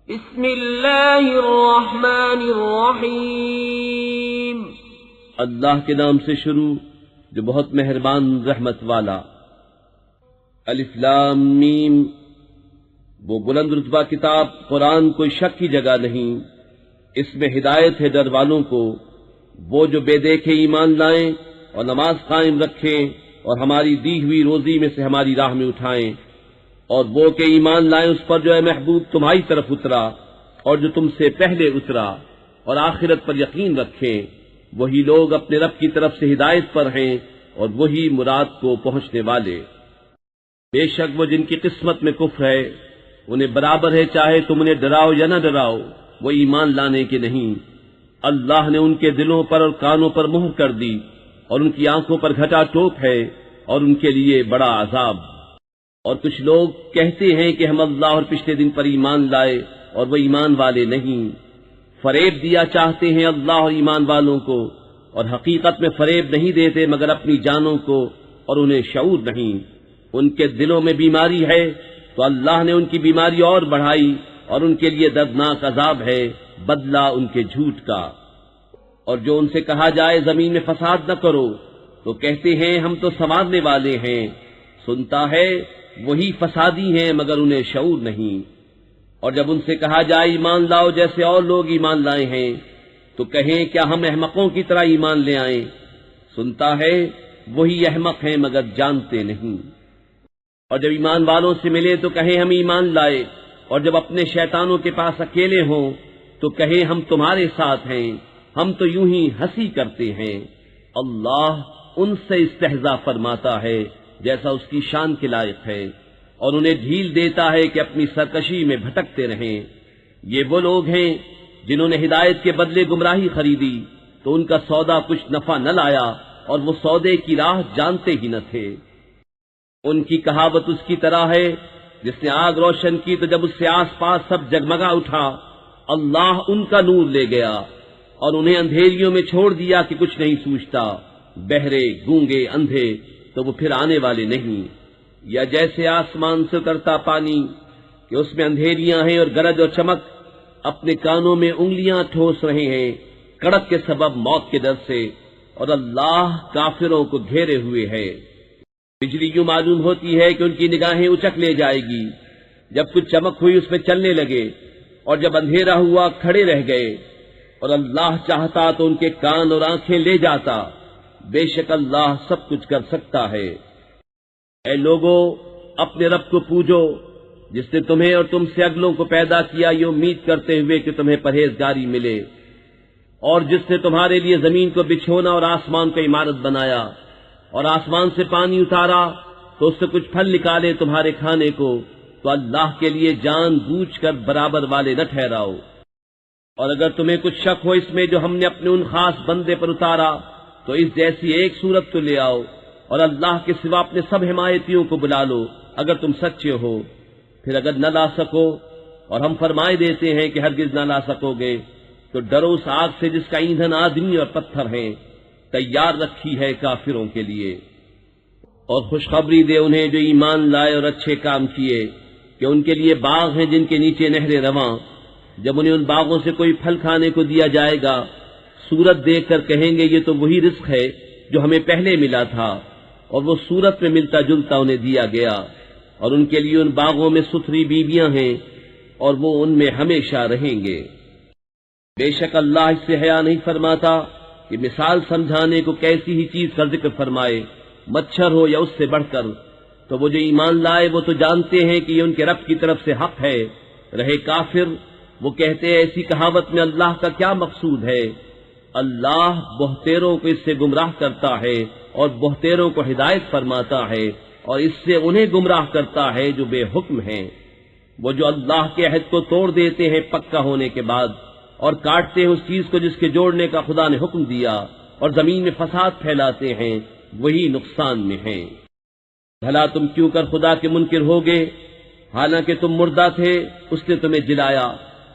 بسم اللہ الرحمن الرحیم۔ اللہ کے نام سے شروع جو بہت مہربان رحمت والا۔ الف لام میم۔ وہ بلند رتبہ کتاب قرآن کوئی شک کی جگہ نہیں، اس میں ہدایت ہے ڈر والوں کو، وہ جو بے دیکھے ایمان لائیں اور نماز قائم رکھیں اور ہماری دی ہوئی روزی میں سے ہماری راہ میں اٹھائیں، اور وہ کہ ایمان لائیں اس پر جو اے محبوب تمہاری طرف اترا اور جو تم سے پہلے اترا، اور آخرت پر یقین رکھیں۔ وہی لوگ اپنے رب کی طرف سے ہدایت پر ہیں اور وہی مراد کو پہنچنے والے۔ بے شک وہ جن کی قسمت میں کفر ہے انہیں برابر ہے چاہے تم انہیں ڈراؤ یا نہ ڈراؤ، وہ ایمان لانے کے نہیں۔ اللہ نے ان کے دلوں پر اور کانوں پر مہر کر دی اور ان کی آنکھوں پر گھٹا ٹوپ ہے اور ان کے لیے بڑا عذاب۔ اور کچھ لوگ کہتے ہیں کہ ہم اللہ اور پچھلے دن پر ایمان لائے اور وہ ایمان والے نہیں۔ فریب دیا چاہتے ہیں اللہ اور ایمان والوں کو، اور حقیقت میں فریب نہیں دیتے مگر اپنی جانوں کو، اور انہیں شعور نہیں۔ ان کے دلوں میں بیماری ہے تو اللہ نے ان کی بیماری اور بڑھائی، اور ان کے لیے دردناک عذاب ہے، بدلہ ان کے جھوٹ کا۔ اور جو ان سے کہا جائے زمین میں فساد نہ کرو تو کہتے ہیں ہم تو سنوارنے والے ہیں۔ سنتا ہے وہی فسادی ہیں مگر انہیں شعور نہیں۔ اور جب ان سے کہا جائے ایمان لاؤ جیسے اور لوگ ایمان لائے ہیں تو کہیں کیا ہم احمقوں کی طرح ایمان لے آئیں؟ سنتا ہے وہی احمق ہیں مگر جانتے نہیں۔ اور جب ایمان والوں سے ملے تو کہیں ہم ایمان لائے، اور جب اپنے شیطانوں کے پاس اکیلے ہوں تو کہیں ہم تمہارے ساتھ ہیں، ہم تو یوں ہی ہنسی کرتے ہیں۔ اللہ ان سے استہزاء فرماتا ہے جیسا اس کی شان کے لائق ہے، اور انہیں ڈھیل دیتا ہے کہ اپنی سرکشی میں بھٹکتے رہیں۔ یہ وہ لوگ ہیں جنہوں نے ہدایت کے بدلے گمراہی خریدی تو ان کا سودا کچھ نفع نہ لایا، اور وہ سودے کی راہ جانتے ہی نہ تھے۔ ان کی کہاوت اس کی طرح ہے جس نے آگ روشن کی تو جب اس سے آس پاس سب جگمگا اٹھا، اللہ ان کا نور لے گیا اور انہیں اندھیریوں میں چھوڑ دیا کہ کچھ نہیں سوچتا۔ بہرے، گونگے، اندھے تو وہ پھر آنے والے نہیں۔ یا جیسے آسمان سے اترتا پانی کہ اس میں اندھیریاں ہیں اور گرج اور چمک، اپنے کانوں میں انگلیاں ٹھوس رہے ہیں کڑک کے سبب موت کے ڈر سے، اور اللہ کافروں کو گھیرے ہوئے ہے۔ بجلی یوں معلوم ہوتی ہے کہ ان کی نگاہیں اچک لے جائے گی، جب کچھ چمک ہوئی اس میں چلنے لگے، اور جب اندھیرا ہوا کھڑے رہ گئے، اور اللہ چاہتا تو ان کے کان اور آنکھیں لے جاتا۔ بے شک اللہ سب کچھ کر سکتا ہے۔ اے لوگو، اپنے رب کو پوجو جس نے تمہیں اور تم سے اگلوں کو پیدا کیا یہ امید کرتے ہوئے کہ تمہیں پرہیزگاری ملے، اور جس نے تمہارے لیے زمین کو بچھونا اور آسمان کو عمارت بنایا، اور آسمان سے پانی اتارا تو اس سے کچھ پھل نکالے تمہارے کھانے کو، تو اللہ کے لیے جان بوجھ کر برابر والے نہ ٹھہراؤ۔ اور اگر تمہیں کچھ شک ہو اس میں جو ہم نے اپنے ان خاص بندے پر اتارا تو اس جیسی ایک صورت تو لے آؤ، اور اللہ کے سوا اپنے سب حمایتیوں کو بلا لو اگر تم سچے ہو۔ پھر اگر نہ لا سکو، اور ہم فرمائے دیتے ہیں کہ ہرگز نہ لا سکو گے، تو ڈرو اس آگ سے جس کا ایندھن آدمی اور پتھر ہیں، تیار رکھی ہے کافروں کے لیے۔ اور خوشخبری دے انہیں جو ایمان لائے اور اچھے کام کیے کہ ان کے لیے باغ ہیں جن کے نیچے نہریں رواں۔ جب انہیں ان باغوں سے کوئی پھل کھانے کو دیا جائے گا، صورت دیکھ کر کہیں گے یہ تو وہی رزق ہے جو ہمیں پہلے ملا تھا، اور وہ صورت میں ملتا جلتا انہیں دیا گیا۔ اور ان کے لیے ان باغوں میں ستھری بیویاں ہیں اور وہ ان میں ہمیشہ رہیں گے۔ بے شک اللہ اس سے حیا نہیں فرماتا کہ مثال سمجھانے کو کیسی ہی چیز کا ذکر فرمائے، مچھر ہو یا اس سے بڑھ کر۔ تو وہ جو ایمان لائے وہ تو جانتے ہیں کہ یہ ان کے رب کی طرف سے حق ہے، رہے کافر وہ کہتے ہیں ایسی کہاوت میں اللہ کا کیا مقصود ہے؟ اللہ بہتیروں کو اس سے گمراہ کرتا ہے اور بہتیروں کو ہدایت فرماتا ہے، اور اس سے انہیں گمراہ کرتا ہے جو بے حکم ہیں۔ وہ جو اللہ کے عہد کو توڑ دیتے ہیں پکا ہونے کے بعد، اور کاٹتے ہیں اس چیز کو جس کے جوڑنے کا خدا نے حکم دیا، اور زمین میں فساد پھیلاتے ہیں، وہی نقصان میں ہیں۔ بھلا تم کیوں کر خدا کے منکر ہوگے؟ حالانکہ تم مردہ تھے اس نے تمہیں جلایا،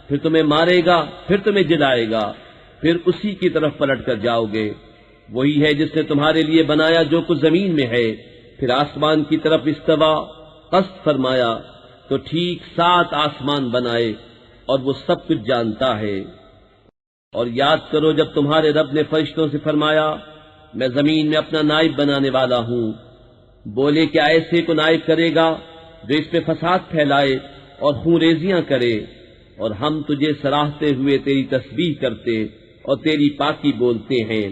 پھر تمہیں مارے گا، پھر تمہیں جلائے گا، پھر اسی کی طرف پلٹ کر جاؤ گے۔ وہی ہے جس نے تمہارے لیے بنایا جو کچھ زمین میں ہے، پھر آسمان کی طرف استوا قصد فرمایا تو ٹھیک 7 آسمان بنائے، اور وہ سب کچھ جانتا ہے۔ اور یاد کرو جب تمہارے رب نے فرشتوں سے فرمایا میں زمین میں اپنا نائب بنانے والا ہوں، بولے کیا ایسے کو نائب کرے گا جو اس پہ فساد پھیلائے اور خونریزیاں کرے، اور ہم تجھے سراہتے ہوئے تیری تسبیح کرتے اور تیری پاکی بولتے ہیں۔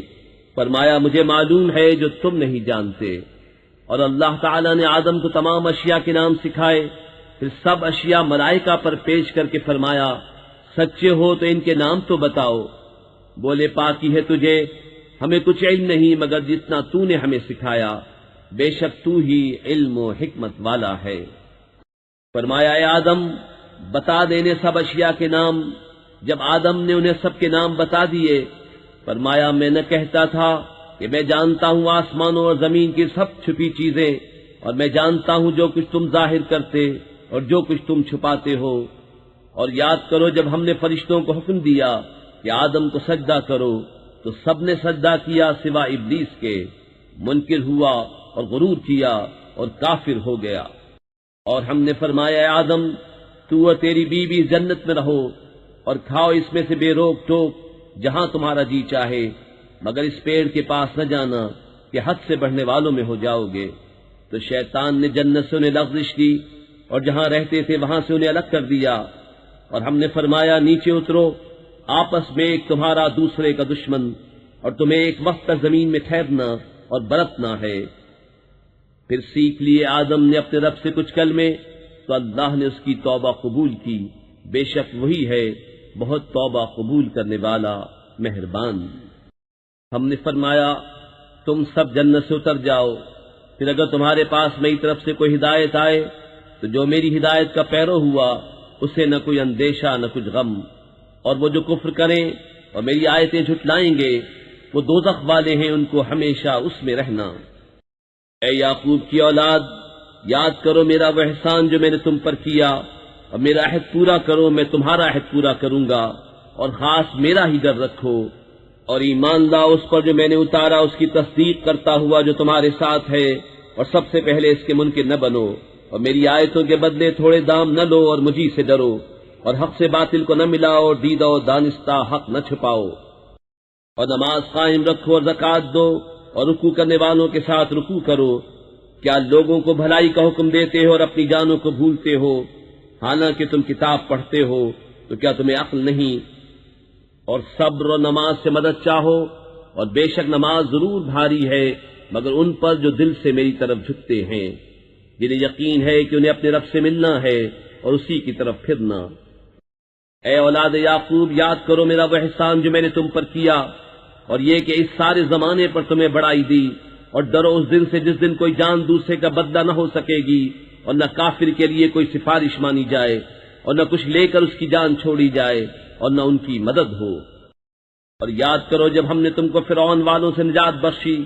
فرمایا مجھے معلوم ہے جو تم نہیں جانتے۔ اور اللہ تعالیٰ نے آدم کو تمام اشیاء کے نام سکھائے، پھر سب اشیاء ملائکہ پر پیش کر کے فرمایا سچے ہو تو ان کے نام تو بتاؤ۔ بولے پاکی ہے تجھے، ہمیں کچھ علم نہیں مگر جتنا تو نے ہمیں سکھایا، بے شک تو ہی علم و حکمت والا ہے۔ فرمایا اے آدم بتا دینے سب اشیاء کے نام۔ جب آدم نے انہیں سب کے نام بتا دیے، فرمایا میں نہ کہتا تھا کہ میں جانتا ہوں آسمانوں اور زمین کی سب چھپی چیزیں، اور میں جانتا ہوں جو کچھ تم ظاہر کرتے اور جو کچھ تم چھپاتے ہو۔ اور یاد کرو جب ہم نے فرشتوں کو حکم دیا کہ آدم کو سجدہ کرو تو سب نے سجدہ کیا سوا ابلیس کے، منکر ہوا اور غرور کیا اور کافر ہو گیا۔ اور ہم نے فرمایا اے آدم تو اور تیری بیوی جنت میں رہو اور کھاؤ اس میں سے بے روک ٹوک جہاں تمہارا جی چاہے، مگر اس پیڑ کے پاس نہ جانا کہ حد سے بڑھنے والوں میں ہو جاؤ گے۔ تو شیطان نے جنت سے انہیں لغزش دی اور جہاں رہتے تھے وہاں سے انہیں الگ کر دیا، اور ہم نے فرمایا نیچے اترو، آپس میں ایک تمہارا دوسرے کا دشمن، اور تمہیں ایک وقت تک زمین میں ٹھہرنا اور برتنا ہے۔ پھر سیکھ لیے آدم نے اپنے رب سے کچھ کلمے، تو اللہ نے اس کی توبہ قبول کی، بے شک وہی ہے بہت توبہ قبول کرنے والا مہربان۔ ہم نے فرمایا تم سب جنت سے اتر جاؤ، پھر اگر تمہارے پاس میری طرف سے کوئی ہدایت آئے تو جو میری ہدایت کا پیرو ہوا اسے نہ کوئی اندیشہ نہ کچھ غم، اور وہ جو کفر کریں اور میری آیتیں جھٹلائیں گے وہ دوزخ والے ہیں، ان کو ہمیشہ اس میں رہنا۔ اے یعقوب کی اولاد یاد کرو میرا وہ احسان جو میں نے تم پر کیا، اور میرا عہد پورا کرو میں تمہارا عہد پورا کروں گا، اور خاص میرا ہی ڈر رکھو، اور ایمان لاؤ اس پر جو میں نے اتارا اس کی تصدیق کرتا ہوا جو تمہارے ساتھ ہے، اور سب سے پہلے اس کے منکر نہ بنو، اور میری آیتوں کے بدلے تھوڑے دام نہ لو، اور مجھی سے ڈرو، اور حق سے باطل کو نہ ملاؤ، اور دیدہ و دانستہ حق نہ چھپاؤ، اور نماز قائم رکھو اور زکوٰۃ دو، اور رکوع کرنے والوں کے ساتھ رکوع کرو۔ کیا لوگوں کو بھلائی کا حکم دیتے ہو اور اپنی جانوں کو بھولتے ہو، حالانکہ تم کتاب پڑھتے ہو، تو کیا تمہیں عقل نہیں؟ اور صبر و نماز سے مدد چاہو، اور بے شک نماز ضرور بھاری ہے مگر ان پر جو دل سے میری طرف جھکتے ہیں، جنہیں یقین ہے کہ انہیں اپنے رب سے ملنا ہے اور اسی کی طرف پھرنا۔ اے اولاد یعقوب یاد کرو میرا وہ احسان جو میں نے تم پر کیا، اور یہ کہ اس سارے زمانے پر تمہیں بڑائی دی، اور ڈرو اس دن سے جس دن کوئی جان دوسرے کا بدلہ نہ ہو سکے گی، اور نہ کافر کے لیے کوئی سفارش مانی جائے، اور نہ کچھ لے کر اس کی جان چھوڑی جائے، اور نہ ان کی مدد ہو۔ اور یاد کرو جب ہم نے تم کو فرعون والوں سے نجات بخشی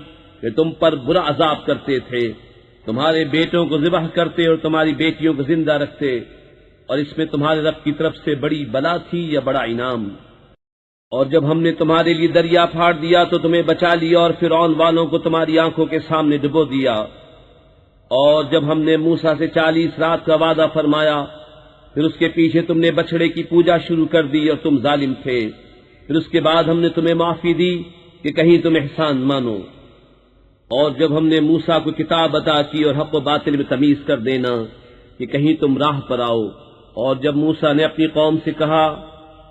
کہ تم پر برا عذاب کرتے تھے، تمہارے بیٹوں کو ذبح کرتے اور تمہاری بیٹیوں کو زندہ رکھتے، اور اس میں تمہارے رب کی طرف سے بڑی بلا تھی یا بڑا انعام۔ اور جب ہم نے تمہارے لیے دریا پھاڑ دیا تو تمہیں بچا لیا، اور فرعون والوں کو تمہاری آنکھوں کے سامنے ڈبو دیا۔ اور جب ہم نے موسیٰ سے 40 رات کا وعدہ فرمایا، پھر اس کے پیچھے تم نے بچڑے کی پوجا شروع کر دی اور تم ظالم تھے، پھر اس کے بعد ہم نے تمہیں معافی دی کہ کہیں تم احسان مانو۔ اور جب ہم نے موسیٰ کو کتاب عطا کی اور حق و باطل میں تمیز کر دینا کہ کہیں تم راہ پر آؤ، اور جب موسیٰ نے اپنی قوم سے کہا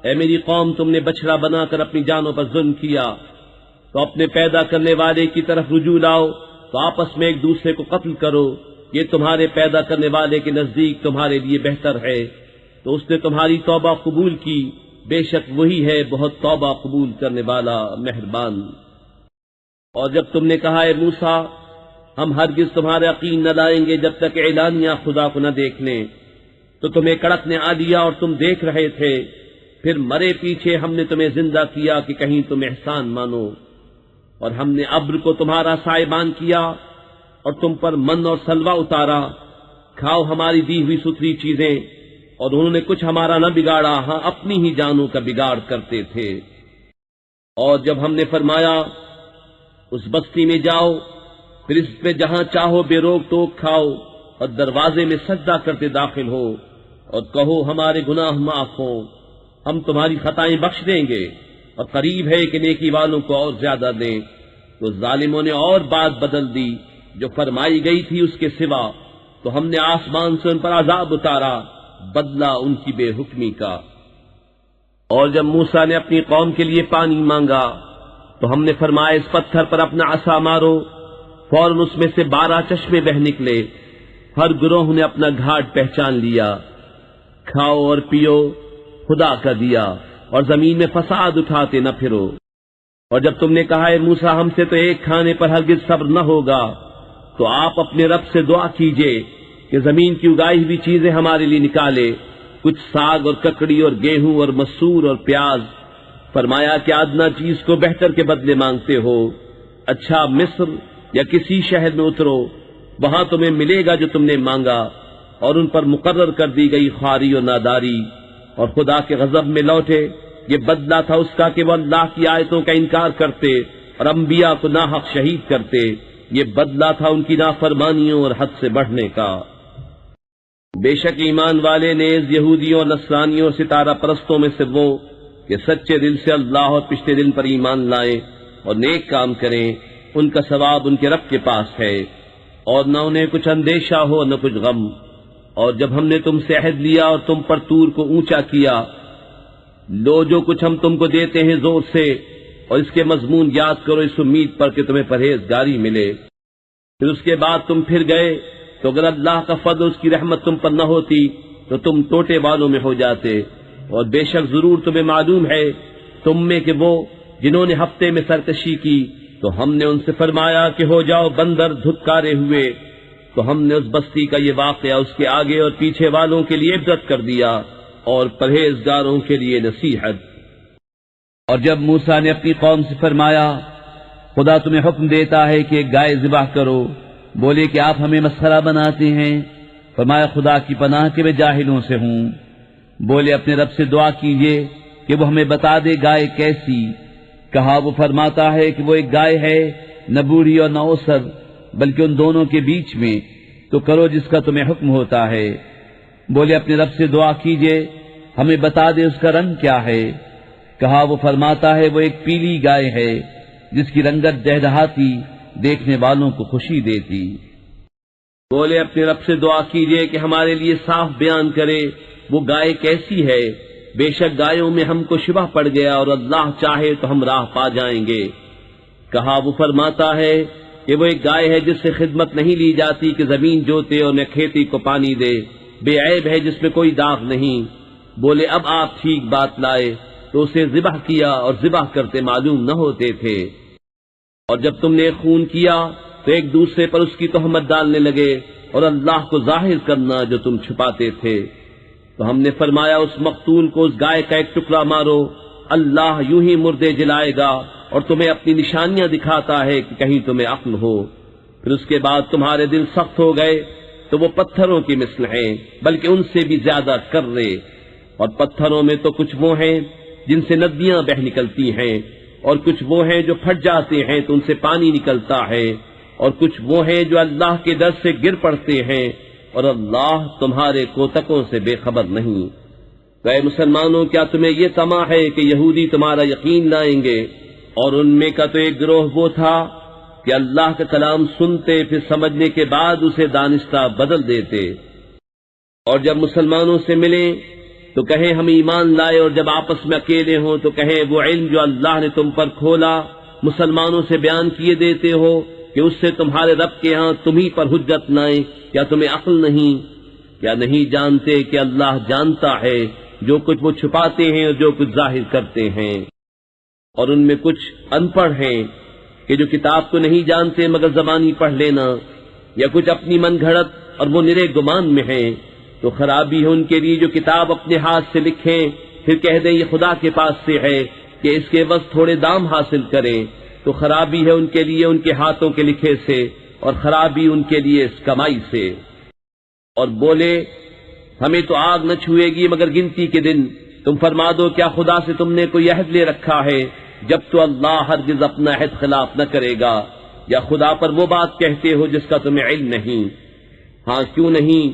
اے میری قوم تم نے بچڑا بنا کر اپنی جانوں پر ظلم کیا، تو اپنے پیدا کرنے والے کی طرف رجوع لاؤ، تو آپس میں ایک دوسرے کو قتل کرو، یہ تمہارے پیدا کرنے والے کے نزدیک تمہارے لیے بہتر ہے۔ تو اس نے تمہاری توبہ قبول کی، بے شک وہی ہے بہت توبہ قبول کرنے والا مہربان۔ اور جب تم نے کہا اے موسیٰ ہم ہرگز تمہارا یقین نہ لائیں گے جب تک اعلانیہ خدا کو نہ دیکھ لیں، تو تمہیں کڑک نے آ لیا اور تم دیکھ رہے تھے، پھر مرے پیچھے ہم نے تمہیں زندہ کیا کہ کہیں تم احسان مانو۔ اور ہم نے ابر کو تمہارا سائبان کیا اور تم پر من اور سلوہ اتارا، کھاؤ ہماری دی ہوئی ستھری چیزیں، اور انہوں نے کچھ ہمارا نہ بگاڑا، ہاں اپنی ہی جانوں کا بگاڑ کرتے تھے۔ اور جب ہم نے فرمایا اس بستی میں جاؤ، پھر اس پہ جہاں چاہو بے روک ٹوک کھاؤ، اور دروازے میں سجدہ کرتے داخل ہو، اور کہو ہمارے گناہ معاف ہوں، ہم تمہاری خطائیں بخش دیں گے اور قریب ہے کہ نیکی والوں کو اور زیادہ دیں۔ تو ظالموں نے اور بات بدل دی جو فرمائی گئی تھی اس کے سوا، تو ہم نے آسمان سے ان پر عذاب اتارا، بدلہ ان کی بے حکمی کا۔ اور جب موسیٰ نے اپنی قوم کے لیے پانی مانگا تو ہم نے فرمایا اس پتھر پر اپنا عصا مارو، فوراً اس میں سے 12 چشمے بہ نکلے، ہر گروہ نے اپنا گھاٹ پہچان لیا۔ کھاؤ اور پیو، خدا کا دیا، اور زمین میں فساد اٹھاتے نہ پھرو۔ اور جب تم نے کہا اے موسیٰ ہم سے تو ایک کھانے پر ہرگز صبر نہ ہوگا، تو آپ اپنے رب سے دعا کیجئے کہ زمین کی اگائی ہوئی چیزیں ہمارے لیے نکالے، کچھ ساگ اور ککڑی اور گیہوں اور مسور اور پیاز۔ فرمایا کہ ادنا چیز کو بہتر کے بدلے مانگتے ہو، اچھا مصر یا کسی شہر میں اترو، وہاں تمہیں ملے گا جو تم نے مانگا۔ اور ان پر مقرر کر دی گئی خواری اور ناداری، اور خدا کے غضب میں لوٹے۔ یہ بدلہ تھا اس کا کہ وہ اللہ کی آیتوں کا انکار کرتے اور انبیاء کو ناحق شہید کرتے۔ یہ بدلہ تھا ان کی نافرمانیوں اور حد سے بڑھنے کا۔ بے شک ایمان والے نیز یہودیوں اور نصرانیوں اور ستارہ پرستوں میں سے وہ کہ سچے دل سے اللہ اور پچھلے دن پر ایمان لائیں اور نیک کام کریں، ان کا ثواب ان کے رب کے پاس ہے، اور نہ انہیں کچھ اندیشہ ہو نہ کچھ غم۔ اور جب ہم نے تم سے عہد لیا اور تم پر طور کو اونچا کیا، لو جو کچھ ہم تم کو دیتے ہیں زور سے، اور اس کے مضمون یاد کرو اس امید پر کہ تمہیں پرہیزگاری ملے۔ پھر اس کے بعد تم پھر گئے، تو اگر اللہ کا فضل اس کی رحمت تم پر نہ ہوتی تو تم ٹوٹے والوں میں ہو جاتے۔ اور بے شک ضرور تمہیں معلوم ہے تم میں کہ وہ جنہوں نے ہفتے میں سرکشی کی تو ہم نے ان سے فرمایا کہ ہو جاؤ بندر دھتکارے ہوئے، تو ہم نے اس بستی کا یہ واقعہ اس کے آگے اور پیچھے والوں کے لیے عبرت کر دیا اور پرہیزگاروں کے لیے نصیحت۔ اور جب موسیٰ نے اپنی قوم سے فرمایا خدا تمہیں حکم دیتا ہے کہ ایک گائے ذبح کرو، بولے کہ آپ ہمیں مسخرہ بناتے ہیں۔ فرمایا خدا کی پناہ کہ میں جاہلوں سے ہوں۔ بولے اپنے رب سے دعا کیجئے کہ وہ ہمیں بتا دے گائے کیسی۔ کہا وہ فرماتا ہے کہ وہ ایک گائے ہے، نہ بوڑھی اور نہ اوسر، بلکہ ان دونوں کے بیچ میں، تو کرو جس کا تمہیں حکم ہوتا ہے۔ بولے اپنے رب سے دعا کیجئے ہمیں بتا دے اس کا رنگ کیا ہے۔ کہا وہ فرماتا ہے وہ ایک پیلی گائے ہے جس کی رنگت دہدہاتی دیکھنے والوں کو خوشی دیتی۔ بولے اپنے رب سے دعا کیجئے کہ ہمارے لیے صاف بیان کرے وہ گائے کیسی ہے، بے شک گایوں میں ہم کو شبہ پڑ گیا اور اللہ چاہے تو ہم راہ پا جائیں گے۔ کہا وہ فرماتا ہے کہ وہ ایک گائے ہے جس سے خدمت نہیں لی جاتی کہ زمین جوتے اور نہ کھیتی کو پانی دے، بے عیب ہے جس میں کوئی داغ نہیں۔ بولے اب آپ ٹھیک بات لائے، تو اسے ذبح کیا اور ذبح کرتے معلوم نہ ہوتے تھے۔ اور جب تم نے خون کیا تو ایک دوسرے پر اس کی تہمت ڈالنے لگے اور اللہ کو ظاہر کرنا جو تم چھپاتے تھے۔ تو ہم نے فرمایا اس مقتول کو اس گائے کا ایک ٹکڑا مارو، اللہ یوں ہی مردے جلائے گا اور تمہیں اپنی نشانیاں دکھاتا ہے کہ کہیں تمہیں عقل ہو۔ پھر اس کے بعد تمہارے دل سخت ہو گئے تو وہ پتھروں کی مثل ہیں، بلکہ ان سے بھی زیادہ کرے۔ اور پتھروں میں تو کچھ وہ ہیں جن سے ندیاں بہ نکلتی ہیں، اور کچھ وہ ہیں جو پھٹ جاتے ہیں تو ان سے پانی نکلتا ہے، اور کچھ وہ ہیں جو اللہ کے ڈر سے گر پڑتے ہیں، اور اللہ تمہارے کوتکوں سے بے خبر نہیں۔ تو اے مسلمانوں کیا تمہیں یہ طمع ہے کہ یہودی تمہارا یقین لائیں گے؟ اور ان میں کا تو ایک گروہ وہ تھا کہ اللہ کا کلام سنتے پھر سمجھنے کے بعد اسے دانستہ بدل دیتے۔ اور جب مسلمانوں سے ملیں تو کہیں ہم ایمان لائے، اور جب آپس میں اکیلے ہوں تو کہیں وہ علم جو اللہ نے تم پر کھولا مسلمانوں سے بیان کیے دیتے ہو کہ اس سے تمہارے رب کے ہاں تمہیں پر حجت لائیں۔ کیا تمہیں عقل نہیں؟ کیا نہیں جانتے کہ اللہ جانتا ہے جو کچھ وہ چھپاتے ہیں اور جو کچھ ظاہر کرتے ہیں؟ اور ان میں کچھ ان پڑھ ہیں کہ جو کتاب کو نہیں جانتے مگر زبانی پڑھ لینا، یا کچھ اپنی من گھڑت اور وہ نرے گمان میں ہیں۔ تو خرابی ہے ان کے لیے جو کتاب اپنے ہاتھ سے لکھیں پھر کہہ دیں یہ خدا کے پاس سے ہے کہ اس کے عوض تھوڑے دام حاصل کریں۔ تو خرابی ہے ان کے لیے ان کے ہاتھوں کے لکھے سے، اور خرابی ان کے لیے اس کمائی سے۔ اور بولے ہمیں تو آگ نہ چھوئے گی مگر گنتی کے دن۔ تم فرما دو کیا خدا سے تم نے کوئی عہد لے رکھا ہے؟ جب تو اللہ ہرگز اپنا عہد خلاف نہ کرے گا۔ یا خدا پر وہ بات کہتے ہو جس کا تمہیں علم نہیں؟ ہاں کیوں نہیں،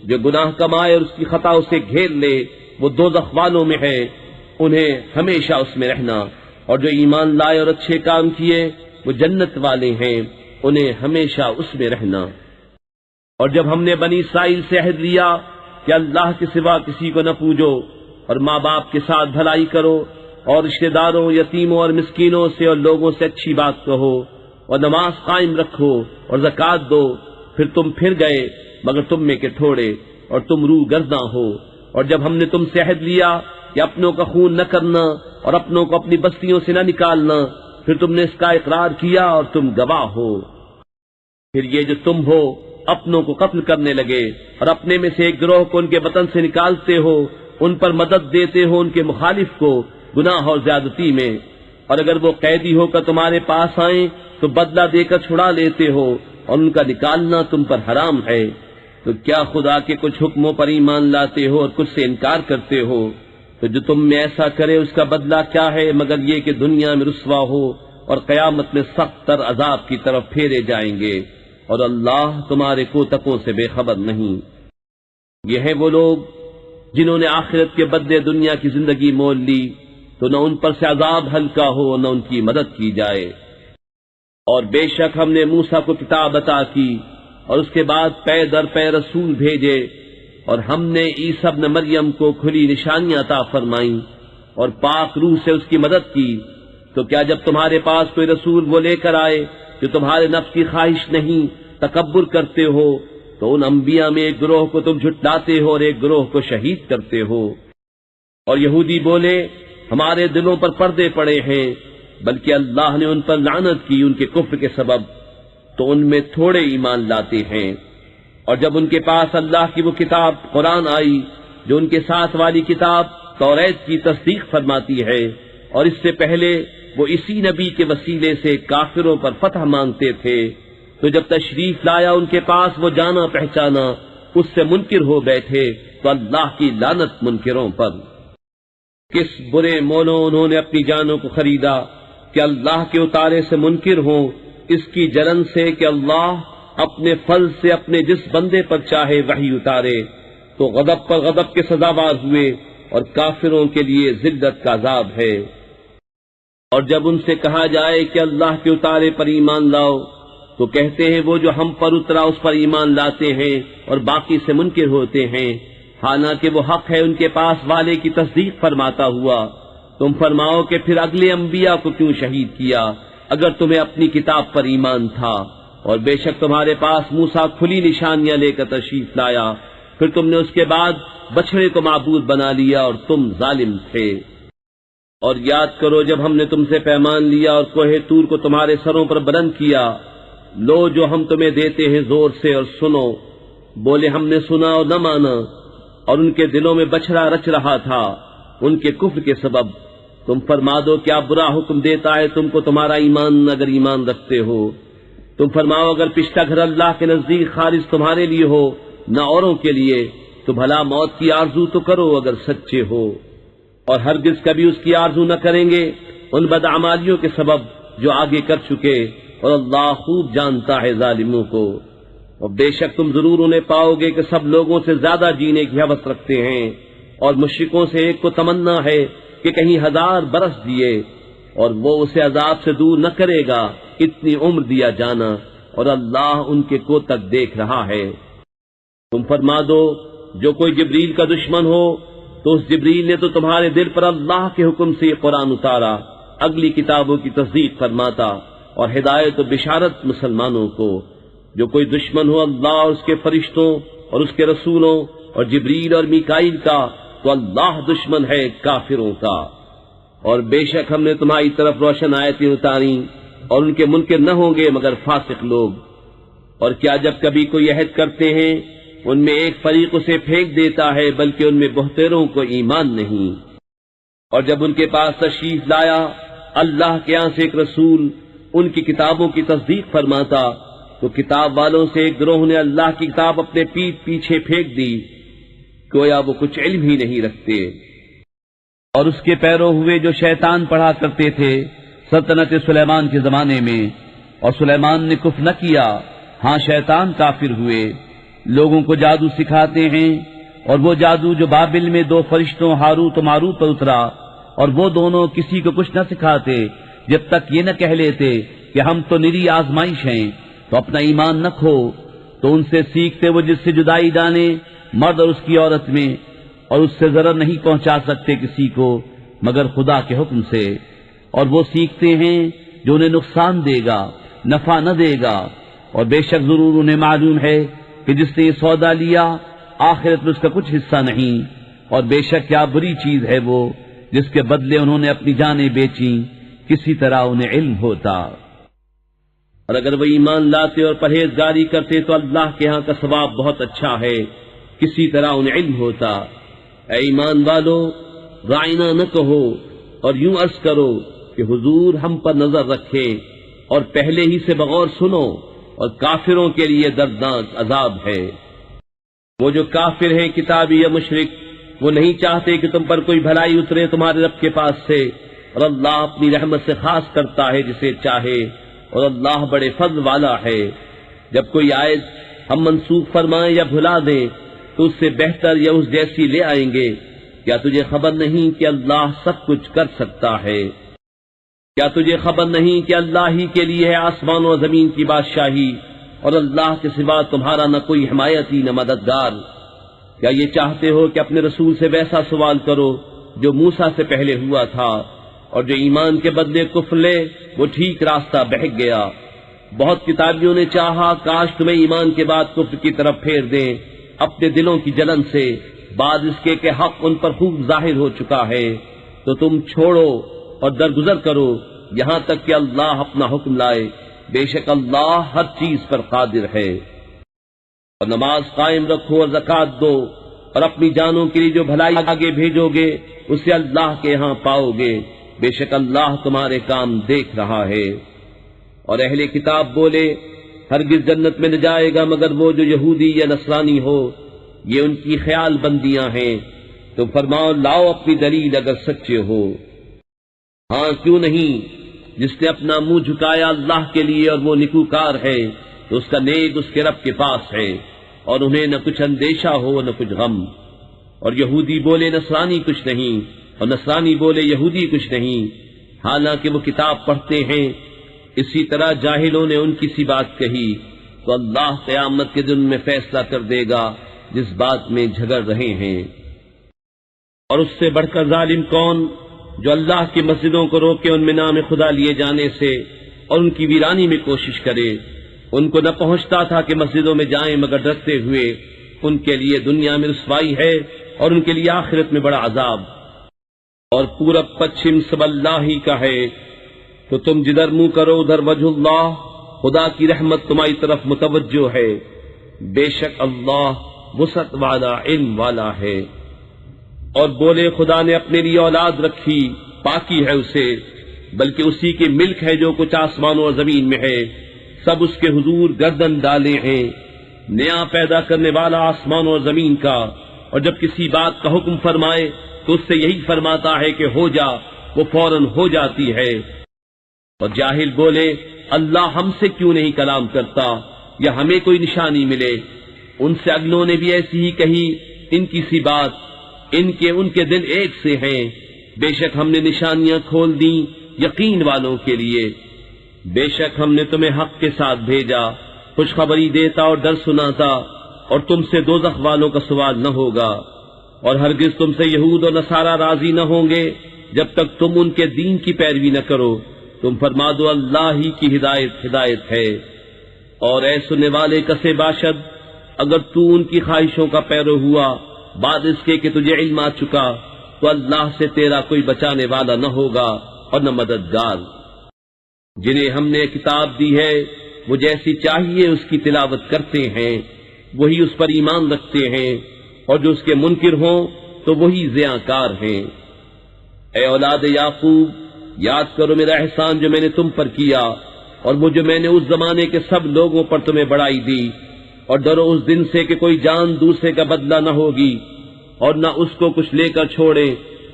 جو گناہ کمائے اور اس کی خطا اسے گھیر لے وہ دوزخ والوں میں ہے، انہیں ہمیشہ اس میں رہنا، اور جو ایمان لائے اور اچھے کام کیے وہ جنت والے ہیں، انہیں ہمیشہ اس میں رہنا۔ اور جب ہم نے بنی اسرائیل سے عہد لیا کہ اللہ کے سوا کسی کو نہ پوجو، اور ماں باپ کے ساتھ بھلائی کرو، اور رشتہ داروں، یتیموں اور مسکینوں سے اور لوگوں سے اچھی بات کہو، اور نماز قائم رکھو اور زکوٰۃ دو، پھر تم پھر گئے مگر تم میں کے تھوڑے، اور تم روح گرداں ہو۔ اور جب ہم نے تم سے عہد لیا کہ اپنوں کا خون نہ کرنا اور اپنوں کو اپنی بستیوں سے نہ نکالنا، پھر تم نے اس کا اقرار کیا اور تم گواہ ہو۔ پھر یہ جو تم ہو اپنوں کو قتل کرنے لگے اور اپنے میں سے ایک گروہ کو ان کے وطن سے نکالتے ہو، ان پر مدد دیتے ہو ان کے مخالف کو گناہ اور زیادتی میں، اور اگر وہ قیدی ہو کر تمہارے پاس آئیں تو بدلہ دے کر چھڑا لیتے ہو، اور ان کا نکالنا تم پر حرام ہے، تو کیا خدا کے کچھ حکموں پر ایمان لاتے ہو اور کچھ سے انکار کرتے ہو؟ تو جو تم میں ایسا کرے اس کا بدلہ کیا ہے مگر یہ کہ دنیا میں رسوا ہو اور قیامت میں سخت تر عذاب کی طرف پھیرے جائیں گے، اور اللہ تمہارے کوتکوں سے بے خبر نہیں۔ یہ ہے وہ لوگ جنہوں نے آخرت کے بدلے دنیا کی زندگی مول لی، تو نہ ان پر سے عذاب ہلکا ہو نہ ان کی مدد کی جائے۔ اور بے شک ہم نے موسیٰ کو کتاب عطا کی اور اس کے بعد پے در پے رسول بھیجے، اور ہم نے عیسیٰ ابن مریم کو کھلی نشانیاں عطا فرمائیں اور پاک روح سے اس کی مدد کی۔ تو کیا جب تمہارے پاس کوئی رسول وہ لے کر آئے جو تمہارے نفس کی خواہش نہیں تکبر کرتے ہو، تو ان انبیاء میں ایک گروہ کو تم جھٹلاتے ہو اور ایک گروہ کو شہید کرتے ہو۔ اور یہودی بولے ہمارے دلوں پر پردے پڑے ہیں، بلکہ اللہ نے ان پر لعنت کی ان کے کفر کے سبب، تو ان میں تھوڑے ایمان لاتے ہیں۔ اور جب ان کے پاس اللہ کی وہ کتاب قرآن آئی جو ان کے ساتھ والی کتاب توریت کی تصدیق فرماتی ہے، اور اس سے پہلے وہ اسی نبی کے وسیلے سے کافروں پر فتح مانگتے تھے، تو جب تشریف لایا ان کے پاس وہ جانا پہچانا، اس سے منکر ہو بیٹھے، تو اللہ کی لعنت منکروں پر۔ کس برے مولوں انہوں نے اپنی جانوں کو خریدا کہ اللہ کے اتارے سے منکر ہوں، اس کی جلن سے کہ اللہ اپنے فضل سے اپنے جس بندے پر چاہے وحی اتارے، تو غضب پر غضب کے سزاوار ہوئے، اور کافروں کے لیے ذلت کا عذاب ہے۔ اور جب ان سے کہا جائے کہ اللہ کے اتارے پر ایمان لاؤ، تو کہتے ہیں وہ جو ہم پر اترا اس پر ایمان لاتے ہیں اور باقی سے منکر ہوتے ہیں، حالانکہ وہ حق ہے ان کے پاس والے کی تصدیق فرماتا ہوا۔ تم فرماؤ کہ پھر اگلے انبیاء کو کیوں شہید کیا اگر تمہیں اپنی کتاب پر ایمان تھا؟ اور بے شک تمہارے پاس موسیٰ کھلی نشانیاں لے کر تشریف لایا، پھر تم نے اس کے بعد بچھڑے کو معبود بنا لیا اور تم ظالم تھے۔ اور یاد کرو جب ہم نے تم سے پیمان لیا اور کوہ طور کو تمہارے سروں پر بلند کیا، لو جو ہم تمہیں دیتے ہیں زور سے اور سنو۔ بولے ہم نے سنا اور نہ مانا، اور ان کے دلوں میں بچھڑا رچ رہا تھا ان کے کفر کے سبب۔ تم فرما دو کیا برا حکم دیتا ہے تم کو تمہارا ایمان اگر ایمان رکھتے ہو؟ تم فرماؤ اگر پچھلا گھر اللہ کے نزدیک خالص تمہارے لیے ہو نہ اوروں کے لیے، تو بھلا موت کی آرزو تو کرو اگر سچے ہو، اور ہرگز کبھی اس کی آرزو نہ کریں گے ان بدعمالیوں کے سبب جو آگے کر چکے، اور اللہ خوب جانتا ہے ظالموں کو۔ اور بے شک تم ضرور انہیں پاؤ گے کہ سب لوگوں سے زیادہ جینے کی حوث رکھتے ہیں، اور مشرکوں سے ایک کو تمنا ہے کہ کہیں 1000 برس دیے، اور وہ اسے عذاب سے دور نہ کرے گا اتنی عمر دیا جانا، اور اللہ ان کے کوتک دیکھ رہا ہے۔ تم فرما دو جو کوئی جبریل کا دشمن ہو تو اس جبریل نے تو تمہارے دل پر اللہ کے حکم سے یہ قرآن اتارا، اگلی کتابوں کی تصدیق فرماتا اور ہدایت و بشارت مسلمانوں کو۔ جو کوئی دشمن ہو اللہ اور اس کے فرشتوں اور اس کے رسولوں اور جبریل اور میکائیل کا، تو اللہ دشمن ہے کافروں کا۔ اور بے شک ہم نے تمہاری طرف روشن آیتیں اتاری، اور ان کے منکر نہ ہوں گے مگر فاسق لوگ۔ اور کیا جب کبھی کوئی عہد کرتے ہیں ان میں ایک فریق اسے پھینک دیتا ہے، بلکہ ان میں بہتروں کو ایمان نہیں۔ اور جب ان کے پاس تشریف لایا اللہ کے یہاں سے ایک رسول ان کی کتابوں کی تصدیق فرماتا، تو کتاب والوں سے ایک گروہ نے اللہ کی کتاب اپنے پیٹھ پیچھے پھینک دی، گویا وہ کچھ علم ہی نہیں رکھتے۔ اور اس کے پیرو ہوئے جو شیطان پڑھا کرتے تھے سلطنت سلیمان کے زمانے میں، اور سلیمان نے کفر نہ کیا، ہاں شیطان کافر ہوئے۔ لوگوں کو جادو سکھاتے ہیں، اور وہ جادو جو بابل میں 2 فرشتوں ہاروت و ماروت پر اترا، اور وہ دونوں کسی کو کچھ نہ سکھاتے جب تک یہ نہ کہہ لیتے کہ ہم تو نری آزمائش ہیں، تو اپنا ایمان نہ کھو۔ تو ان سے سیکھتے وہ جس سے جدائی ڈالیں مرد اور اس کی عورت میں، اور اس سے ضرر نہیں پہنچا سکتے کسی کو مگر خدا کے حکم سے، اور وہ سیکھتے ہیں جو انہیں نقصان دے گا نفع نہ دے گا، اور بے شک ضرور انہیں معلوم ہے کہ جس نے یہ سودا لیا آخرت میں اس کا کچھ حصہ نہیں، اور بے شک کیا بری چیز ہے وہ جس کے بدلے انہوں نے اپنی جانیں بیچیں، کسی طرح انہیں علم ہوتا۔ اور اگر وہ ایمان لاتے اور پرہیزگاری کرتے تو اللہ کے ہاں کا ثواب بہت اچھا ہے، کسی طرح انہیں علم ہوتا۔ اے ایمان والو، رائنا نہ کہو اور یوں عرض کرو کہ حضور ہم پر نظر رکھے، اور پہلے ہی سے بغور سنو، اور کافروں کے لیے دردناک عذاب ہے۔ وہ جو کافر ہیں کتابی یا مشرک، وہ نہیں چاہتے کہ تم پر کوئی بھلائی اترے تمہارے رب کے پاس سے، اور اللہ اپنی رحمت سے خاص کرتا ہے جسے چاہے، اور اللہ بڑے فضل والا ہے۔ جب کوئی آیت ہم منسوخ فرمائیں یا بھلا دیں تو اس سے بہتر یا اس جیسی لے آئیں گے۔ کیا تجھے خبر نہیں کہ اللہ سب کچھ کر سکتا ہے؟ کیا تجھے خبر نہیں کہ اللہ ہی کے لیے ہے آسمان و زمین کی بادشاہی، اور اللہ کے سوا تمہارا نہ کوئی حمایتی نہ مددگار؟ کیا یہ چاہتے ہو کہ اپنے رسول سے ویسا سوال کرو جو موسیٰ سے پہلے ہوا تھا، اور جو ایمان کے بدلے کفر لے وہ ٹھیک راستہ بہک گیا؟ بہت کتابیوں نے چاہا کاش تمہیں ایمان کے بعد کفر کی طرف پھیر دیں اپنے دلوں کی جلن سے، بعد اس کے کہ حق ان پر خوب ظاہر ہو چکا ہے۔ تو تم چھوڑو اور درگزر کرو یہاں تک کہ اللہ اپنا حکم لائے، بے شک اللہ ہر چیز پر قادر ہے۔ اور نماز قائم رکھو اور زکوٰۃ دو، اور اپنی جانوں کے لیے جو بھلائی آگے بھیجو گے اسے اللہ کے ہاں پاؤ گے، بے شک اللہ تمہارے کام دیکھ رہا ہے۔ اور اہل کتاب بولے ہرگز جنت میں نہ جائے گا مگر وہ جو یہودی یا نصرانی ہو، یہ ان کی خیال بندیاں ہیں۔ تو فرماؤ لاؤ اپنی دلیل اگر سچے ہو۔ ہاں کیوں نہیں، جس نے اپنا منہ جھکایا اللہ کے لیے اور وہ نکوکار ہے تو اس کا نیک اس کے رب کے پاس ہے، اور انہیں نہ کچھ اندیشہ ہو نہ کچھ غم۔ اور یہودی بولے نصرانی کچھ نہیں، اور نصرانی بولے یہودی کچھ نہیں، حالانکہ وہ کتاب پڑھتے ہیں۔ اسی طرح جاہلوں نے ان کی سی بات کہی تو اللہ قیامت کے دن میں فیصلہ کر دے گا جس بات میں جھگڑ رہے ہیں۔ اور اس سے بڑھ کر ظالم کون جو اللہ کی مسجدوں کو روکے ان میں نام خدا لیے جانے سے اور ان کی ویرانی میں کوشش کرے۔ ان کو نہ پہنچتا تھا کہ مسجدوں میں جائیں مگر ڈرتے ہوئے، ان کے لیے دنیا میں رسوائی ہے اور ان کے لیے آخرت میں بڑا عذاب۔ اور پورب پچھم سب اللہ ہی کا ہے، تو تم جدھر منہ کرو ادھر وجہ اللہ، خدا کی رحمت تمہاری طرف متوجہ ہے، بے شک اللہ وسعت والا علم والا ہے۔ اور بولے خدا نے اپنے لیے اولاد رکھی، پاکی ہے اسے، بلکہ اسی کی ملک ہے جو کچھ آسمانوں اور زمین میں ہے، سب اس کے حضور گردن ڈالے ہیں۔ نیا پیدا کرنے والا آسمان اور زمین کا، اور جب کسی بات کا حکم فرمائے تو اس سے یہی فرماتا ہے کہ ہو جا، وہ فوراً ہو جاتی ہے۔ اور جاہل بولے اللہ ہم سے کیوں نہیں کلام کرتا یا ہمیں کوئی نشانی ملے؟ ان سے اگلوں نے بھی ایسی ہی کہی ان کی سی بات، ان کے دل ایک سے ہیں۔ بے شک ہم نے نشانیاں کھول دیں یقین والوں کے لیے۔ بے شک ہم نے تمہیں حق کے ساتھ بھیجا، خوشخبری دیتا اور ڈر سناتا، اور تم سے دوزخ والوں کا سوال نہ ہوگا۔ اور ہرگز تم سے یہود اور نصارہ راضی نہ ہوں گے جب تک تم ان کے دین کی پیروی نہ کرو۔ تم فرما دو اللہ ہی کی ہدایت ہے۔ اور اے سننے والے کسے باشد، اگر تو ان کی خواہشوں کا پیرو ہوا بعد اس کے کہ تجھے علم آ چکا، تو اللہ سے تیرا کوئی بچانے والا نہ ہوگا اور نہ مددگار۔ جنہیں ہم نے کتاب دی ہے وہ جیسی چاہیے اس کی تلاوت کرتے ہیں، وہی اس پر ایمان رکھتے ہیں، اور جو اس کے منکر ہوں تو وہی زیاں ہیں۔ اے اولاد یعقوب، یاد کرو میرا احسان جو میں نے تم پر کیا، اور وہ جو میں نے اس زمانے کے سب لوگوں پر تمہیں بڑائی دی۔ اور ڈرو اس دن سے کہ کوئی جان دوسرے کا بدلہ نہ ہوگی، اور نہ اس کو کچھ لے کر چھوڑے،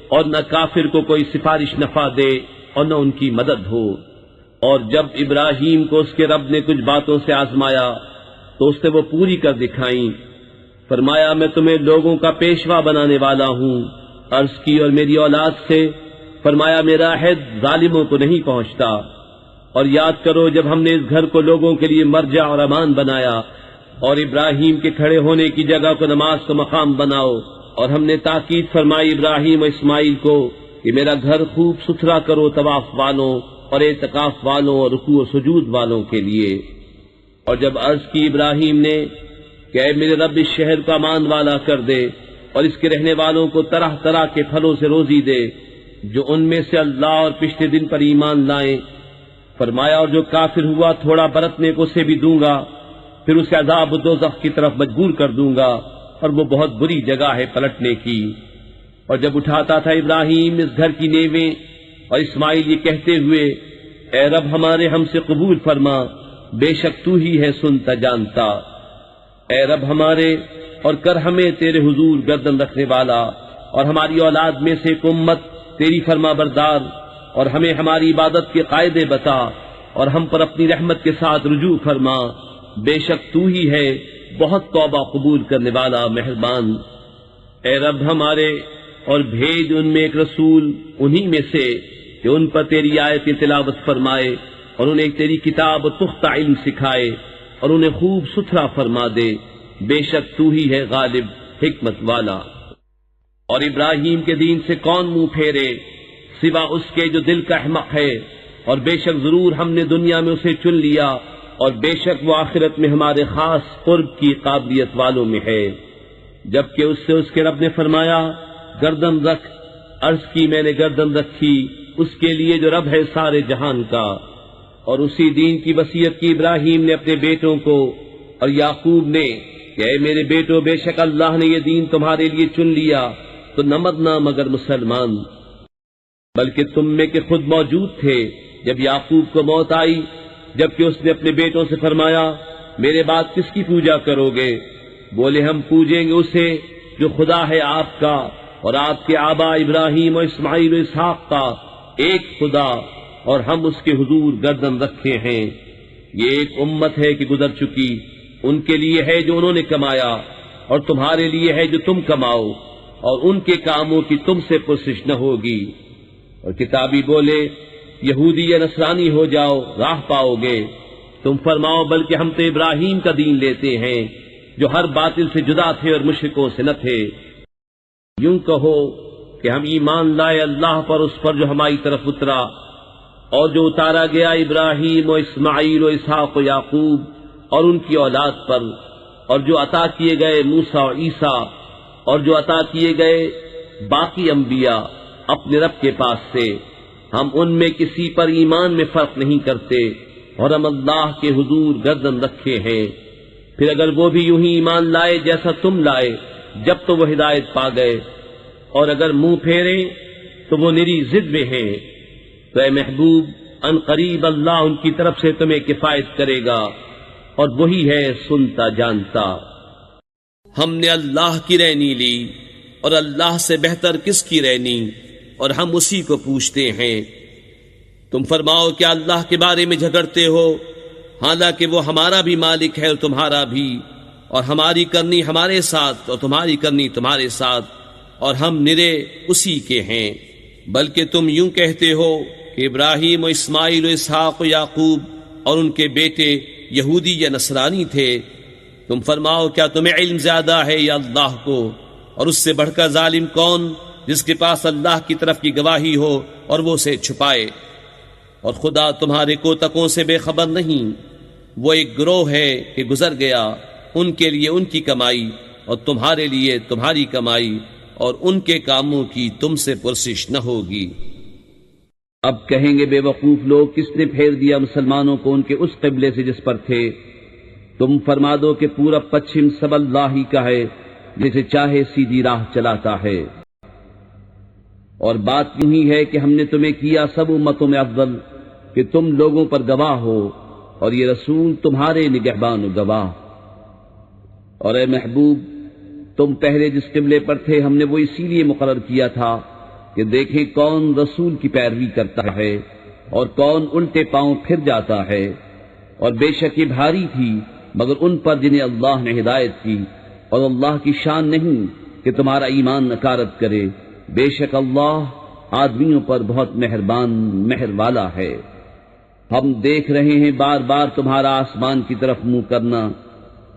اور نہ کافر کو کوئی سفارش نفع دے، اور نہ ان کی مدد ہو۔ اور جب ابراہیم کو اس کے رب نے کچھ باتوں سے آزمایا تو اس نے وہ پوری کر دکھائیں۔ فرمایا میں تمہیں لوگوں کا پیشوا بنانے والا ہوں، عرض کی اور میری اولاد سے فرمایا میرا عہد ظالموں کو نہیں پہنچتا۔ اور یاد کرو جب ہم نے اس گھر کو لوگوں کے لیے مرجع اور امان بنایا، اور ابراہیم کے کھڑے ہونے کی جگہ کو نماز کا مقام بناؤ، اور ہم نے تاکید فرمائی ابراہیم و اسماعیل کو کہ میرا گھر خوب ستھرا کرو طواف والوں اور اعتکاف والوں اور رکوع و سجود والوں کے لیے۔ اور جب عرض کی ابراہیم نے کہ اے میرے رب اس شہر کو امان والا کر دے اور اس کے رہنے والوں کو طرح طرح کے پھلوں سے روزی دے جو ان میں سے اللہ اور پچھلے دن پر ایمان لائیں، فرمایا اور جو کافر ہوا تھوڑا برتنے کو اسے بھی دوں گا، پھر اسے عذاب دوزخ کی طرف مجبور کر دوں گا، اور وہ بہت بری جگہ ہے پلٹنے کی۔ اور جب اٹھاتا تھا ابراہیم اس گھر کی نیویں اور اسماعیل یہ کہتے ہوئے اے رب ہمارے ہم سے قبول فرما، بے شک تو ہی ہے سنتا جانتا، اے رب ہمارے اور کر ہمیں تیرے حضور گردن رکھنے والا، اور ہماری اولاد میں سے ایک امت تیری فرما بردار، اور ہمیں ہماری عبادت کے قاعدے بتا، اور ہم پر اپنی رحمت کے ساتھ رجوع فرما، بے شک تو ہی ہے بہت توبہ قبول کرنے والا مہربان۔ اے رب ہمارے اور بھیج ان میں ایک رسول انہی میں سے کہ ان پر تیری آیت تلاوت فرمائے اور انہیں تیری کتاب و پختہ علم سکھائے اور انہیں خوب ستھرا فرما دے، بے شک تو ہی ہے غالب حکمت والا۔ اور ابراہیم کے دین سے کون منہ پھیرے سوا اس کے جو دل کا احمق ہے، اور بے شک ضرور ہم نے دنیا میں اسے چن لیا، اور بے شک وہ آخرت میں ہمارے خاص قرب کی قابلیت والوں میں ہے۔ جبکہ اس سے اس کے رب نے فرمایا گردن رکھ، عرض کی میں نے گردن رکھی اس کے لیے جو رب ہے سارے جہان کا۔ اور اسی دین کی وصیت کی ابراہیم نے اپنے بیٹوں کو، اور یعقوب نے کہ اے میرے بیٹو بے شک اللہ نے یہ دین تمہارے لیے چن لیا، تو نہ مرنا مگر مسلمان۔ بلکہ تم میں کہ خود موجود تھے جب یعقوب کو موت آئی، جبکہ اس نے اپنے بیٹوں سے فرمایا میرے بعد کس کی پوجا کرو گے؟ بولے ہم پوجیں گے اسے جو خدا ہے آپ کا اور آپ کے آبا ابراہیم و اسماعیل و اسحاق کا، ایک خدا، اور ہم اس کے حضور گردن رکھے ہیں۔ یہ ایک امت ہے کہ گزر چکی، ان کے لیے ہے جو انہوں نے کمایا، اور تمہارے لیے ہے جو تم کماؤ، اور ان کے کاموں کی تم سے پرسش نہ ہوگی۔ اور کتابی بولے یہودی یا نصرانی ہو جاؤ راہ پاؤ گے، تم فرماؤ بلکہ ہم تو ابراہیم کا دین لیتے ہیں جو ہر باطل سے جدا تھے اور مشرکوں سے نہ تھے۔ یوں کہو کہ ہم ایمان لائے اللہ پر، اس پر جو ہماری طرف اترا، اور جو اتارا گیا ابراہیم و اسماعیل و اسحاق و یعقوب اور ان کی اولاد پر، اور جو عطا کیے گئے موسیٰ و عیسیٰ، اور جو عطا کیے گئے باقی انبیاء اپنے رب کے پاس سے، ہم ان میں کسی پر ایمان میں فرق نہیں کرتے، اور ہم اللہ کے حضور گردن رکھے ہیں۔ پھر اگر وہ بھی یوں ہی ایمان لائے جیسا تم لائے جب تو وہ ہدایت پا گئے، اور اگر منہ پھیریں تو وہ نری ضد میں ہیں، تو اے محبوب ان قریب اللہ ان کی طرف سے تمہیں کفایت کرے گا، اور وہی ہے سنتا جانتا۔ ہم نے اللہ کی رہنی لی، اور اللہ سے بہتر کس کی رہنی، اور ہم اسی کو پوچھتے ہیں۔ تم فرماؤ کیا اللہ کے بارے میں جھگڑتے ہو، حالانکہ وہ ہمارا بھی مالک ہے اور تمہارا بھی، اور ہماری کرنی ہمارے ساتھ اور تمہاری کرنی تمہارے ساتھ، اور ہم نرے اسی کے ہیں۔ بلکہ تم یوں کہتے ہو کہ ابراہیم و اسماعیل و اسحاق و یعقوب اور ان کے بیٹے یہودی یا نصرانی تھے۔ تم فرماؤ کیا تمہیں علم زیادہ ہے یا اللہ کو، اور اس سے بڑھ کر ظالم کون جس کے پاس اللہ کی طرف کی گواہی ہو اور وہ اسے چھپائے؟ اور خدا تمہارے کوتکوں سے بے خبر نہیں، وہ ایک گروہ ہے کہ گزر گیا، ان کے لیے ان کی کمائی اور تمہارے لیے تمہاری کمائی، اور ان کے کاموں کی تم سے پرسش نہ ہوگی۔ اب کہیں گے بے وقوف لوگ کس نے پھیر دیا مسلمانوں کو ان کے اس قبلے سے جس پر تھے؟ تم فرما دو کہ پورا پچھم سب اللہ ہی کا ہے، جسے چاہے سیدھی راہ چلاتا ہے۔ اور بات یہی ہے کہ ہم نے تمہیں کیا سب امتوں میں افضل کہ تم لوگوں پر گواہ ہو، اور یہ رسول تمہارے نگہبان و گواہ۔ اور اے محبوب تم پہلے جس قبلے پر تھے ہم نے وہ اسی لیے مقرر کیا تھا کہ دیکھیں کون رسول کی پیروی کرتا ہے اور کون الٹے پاؤں پھر جاتا ہے۔ اور بے شک یہ بھاری تھی مگر ان پر جنہیں اللہ نے ہدایت کی، اور اللہ کی شان نہیں کہ تمہارا ایمان نکارت کرے، بے شک اللہ آدمیوں پر بہت مہربان مہر والا ہے۔ ہم دیکھ رہے ہیں بار بار تمہارا آسمان کی طرف منہ کرنا،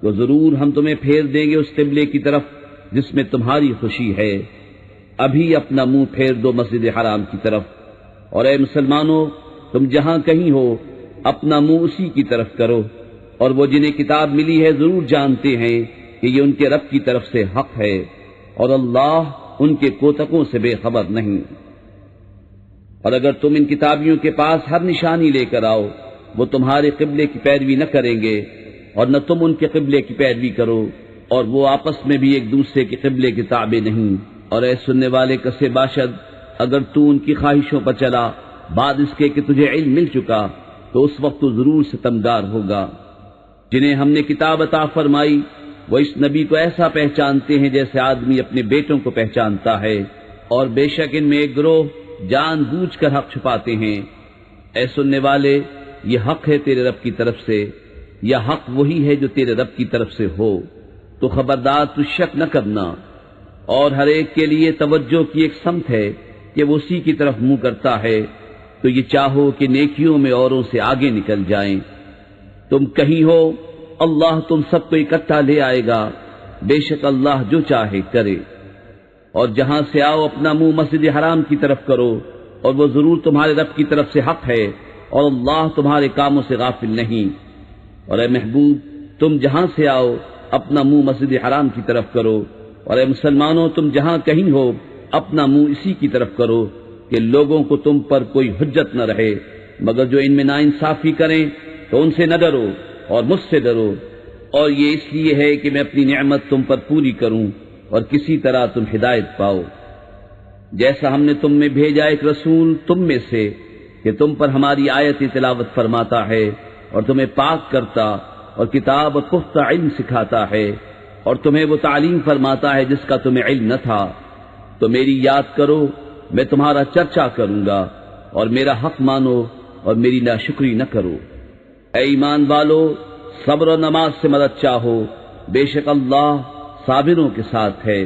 تو ضرور ہم تمہیں پھیر دیں گے اس قبلے کی طرف جس میں تمہاری خوشی ہے۔ ابھی اپنا منہ پھیر دو مسجد حرام کی طرف، اور اے مسلمانوں تم جہاں کہیں ہو اپنا منہ اسی کی طرف کرو، اور وہ جنہیں کتاب ملی ہے ضرور جانتے ہیں کہ یہ ان کے رب کی طرف سے حق ہے، اور اللہ ان کے کوتکوں سے بے خبر نہیں۔ اور اگر تم ان کتابیوں کے پاس ہر نشانی لے کر آؤ، وہ تمہارے قبلے کی پیروی نہ کریں گے، اور نہ تم ان کے قبلے کی پیروی کرو، اور وہ آپس میں بھی ایک دوسرے کے قبلے کے تابع نہیں۔ اور اے سننے والے کسے باشد، اگر تو ان کی خواہشوں پر چلا بعد اس کے کہ تجھے علم مل چکا، تو اس وقت تو ضرور ستمگار ہوگا۔ جنہیں ہم نے کتاب عطا فرمائی وہ اس نبی کو ایسا پہچانتے ہیں جیسے آدمی اپنے بیٹوں کو پہچانتا ہے، اور بے شک ان میں ایک گروہ جان بوجھ کر حق چھپاتے ہیں۔ اے سننے والے، یہ حق ہے تیرے رب کی طرف سے، یا حق وہی ہے جو تیرے رب کی طرف سے ہو، تو خبردار تو شک نہ کرنا۔ اور ہر ایک کے لیے توجہ کی ایک سمت ہے کہ وہ اسی کی طرف منہ کرتا ہے، تو یہ چاہو کہ نیکیوں میں اوروں سے آگے نکل جائیں۔ تم کہیں ہو اللہ تم سب کو اکٹھا لے آئے گا، بے شک اللہ جو چاہے کرے۔ اور جہاں سے آؤ اپنا منہ مسجد حرام کی طرف کرو، اور وہ ضرور تمہارے رب کی طرف سے حق ہے، اور اللہ تمہارے کاموں سے غافل نہیں۔ اور اے محبوب تم جہاں سے آؤ اپنا منہ مسجد حرام کی طرف کرو، اور اے مسلمانوں تم جہاں کہیں ہو اپنا منہ اسی کی طرف کرو، کہ لوگوں کو تم پر کوئی حجت نہ رہے، مگر جو ان میں ناانصافی کریں تو ان سے نہ ڈرو اور مجھ سے ڈرو، اور یہ اس لیے ہے کہ میں اپنی نعمت تم پر پوری کروں اور کسی طرح تم ہدایت پاؤ۔ جیسا ہم نے تم میں بھیجا ایک رسول تم میں سے کہ تم پر ہماری آیت تلاوت فرماتا ہے اور تمہیں پاک کرتا اور کتاب اور پختہ علم سکھاتا ہے، اور تمہیں وہ تعلیم فرماتا ہے جس کا تمہیں علم نہ تھا، تو میری یاد کرو، میں تمہارا چرچا کروں گا، اور میرا حق مانو اور میری ناشکری نہ کرو۔ اے ایمان والو، صبر و نماز سے مدد چاہو، بے شک اللہ صابروں کے ساتھ ہے۔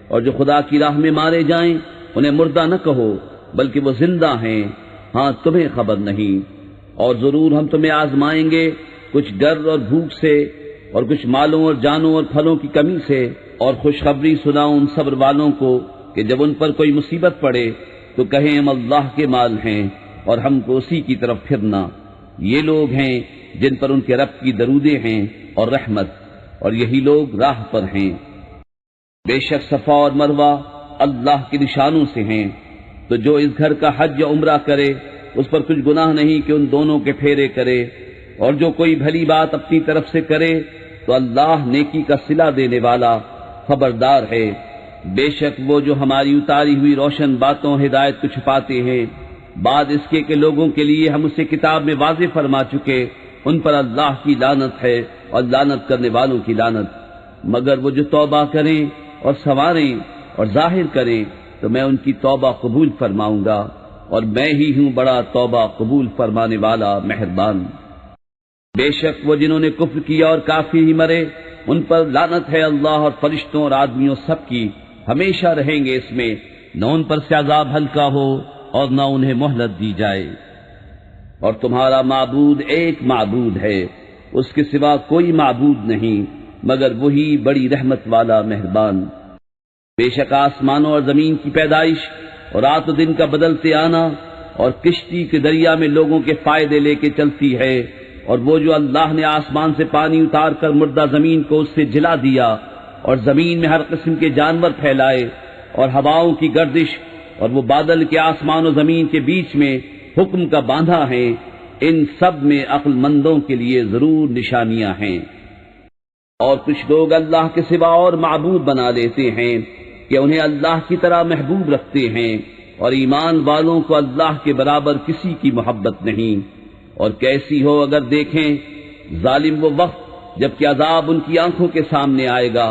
اور جو خدا کی راہ میں مارے جائیں انہیں مردہ نہ کہو، بلکہ وہ زندہ ہیں، ہاں تمہیں خبر نہیں۔ اور ضرور ہم تمہیں آزمائیں گے، کچھ ڈر اور بھوک سے، اور کچھ مالوں اور جانوں اور پھلوں کی کمی سے، اور خوشخبری سناؤ ان صبر والوں کو کہ جب ان پر کوئی مصیبت پڑے تو کہیں ہم اللہ کے مال ہیں اور ہم کو اسی کی طرف پھرنا۔ یہ لوگ ہیں جن پر ان کے رب کی درودیں ہیں اور رحمت، اور یہی لوگ راہ پر ہیں۔ بے شک صفا اور مروہ اللہ کے نشانوں سے ہیں، تو جو اس گھر کا حج یا عمرہ کرے اس پر کچھ گناہ نہیں کہ ان دونوں کے پھیرے کرے، اور جو کوئی بھلی بات اپنی طرف سے کرے تو اللہ نیکی کا صلہ دینے والا خبردار ہے۔ بے شک وہ جو ہماری اتاری ہوئی روشن باتوں ہدایت کو چھپاتے ہیں، بعد اس کے کہ لوگوں کے لیے ہم اسے کتاب میں واضح فرما چکے، ان پر اللہ کی لعنت ہے اور لعنت کرنے والوں کی لعنت۔ مگر وہ جو توبہ کریں اور سنواریں اور ظاہر کریں تو میں ان کی توبہ قبول فرماؤں گا، اور میں ہی ہوں بڑا توبہ قبول فرمانے والا مہربان۔ بے شک وہ جنہوں نے کفر کیا اور کافر ہی مرے ان پر لعنت ہے اللہ اور فرشتوں اور آدمیوں سب کی، ہمیشہ رہیں گے اس میں، نہ ان پر سے عذاب ہلکا ہو اور نہ انہیں مہلت دی جائے۔ اور تمہارا معبود ایک معبود ہے، اس کے سوا کوئی معبود نہیں مگر وہی بڑی رحمت والا مہربان۔ بے شک آسمانوں اور زمین کی پیدائش اور رات و دن کا بدلتے آنا اور کشتی کے دریا میں لوگوں کے فائدے لے کے چلتی ہے، اور وہ جو اللہ نے آسمان سے پانی اتار کر مردہ زمین کو اس سے جلا دیا، اور زمین میں ہر قسم کے جانور پھیلائے، اور ہواؤں کی گردش، اور وہ بادل کے آسمان و زمین کے بیچ میں حکم کا باندھا ہے، ان سب میں عقل مندوں کے لیے ضرور نشانیاں ہیں۔ اور کچھ لوگ اللہ کے سوا اور معبود بنا لیتے ہیں کہ انہیں اللہ کی طرح محبوب رکھتے ہیں، اور ایمان والوں کو اللہ کے برابر کسی کی محبت نہیں۔ اور کیسی ہو اگر دیکھیں ظالم وہ وقت جب کہ عذاب ان کی آنکھوں کے سامنے آئے گا،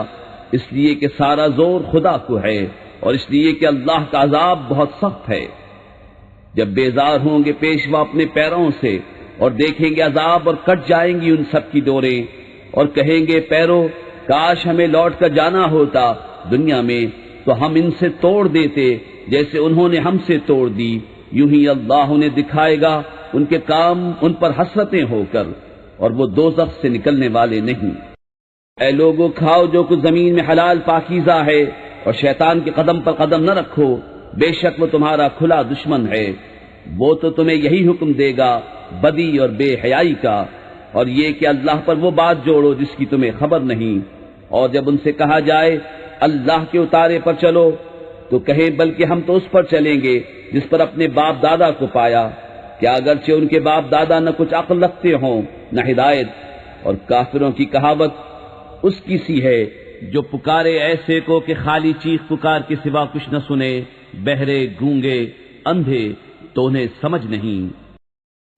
اس لیے کہ سارا زور خدا کو ہے، اور اس لیے کہ اللہ کا عذاب بہت سخت ہے۔ جب بیزار ہوں گے پیشوا اپنے پیروں سے اور دیکھیں گے عذاب، اور کٹ جائیں گی ان سب کی ڈوریں، اور کہیں گے پیرو کاش ہمیں لوٹ کر جانا ہوتا دنیا میں تو ہم ان سے توڑ دیتے جیسے انہوں نے ہم سے توڑ دی، یوں ہی اللہ انہیں دکھائے گا ان کے کام ان پر حسرتیں ہو کر، اور وہ دوزخ سے نکلنے والے نہیں۔ اے لوگو، کھاؤ جو کچھ زمین میں حلال پاکیزہ ہے، اور شیطان کے قدم پر قدم نہ رکھو، بے شک وہ تمہارا کھلا دشمن ہے۔ وہ تو تمہیں یہی حکم دے گا بدی اور بے حیائی کا، اور یہ کہ اللہ پر وہ بات جوڑو جس کی تمہیں خبر نہیں، اور جب ان سے کہا جائے اللہ کے اتارے پر چلو تو کہیں بلکہ ہم تو اس پر چلیں گے جس پر اپنے باپ دادا کو پایا، کیا اگرچہ ان کے باپ دادا نہ کچھ عقل رکھتے ہوں نہ ہدایت۔ اور کافروں کی کہاوت اس کی سی ہے جو پکارے ایسے کو کہ خالی چیخ پکار کے سوا کچھ نہ سنے، بہرے گونگے اندھے تو انہیں سمجھ نہیں۔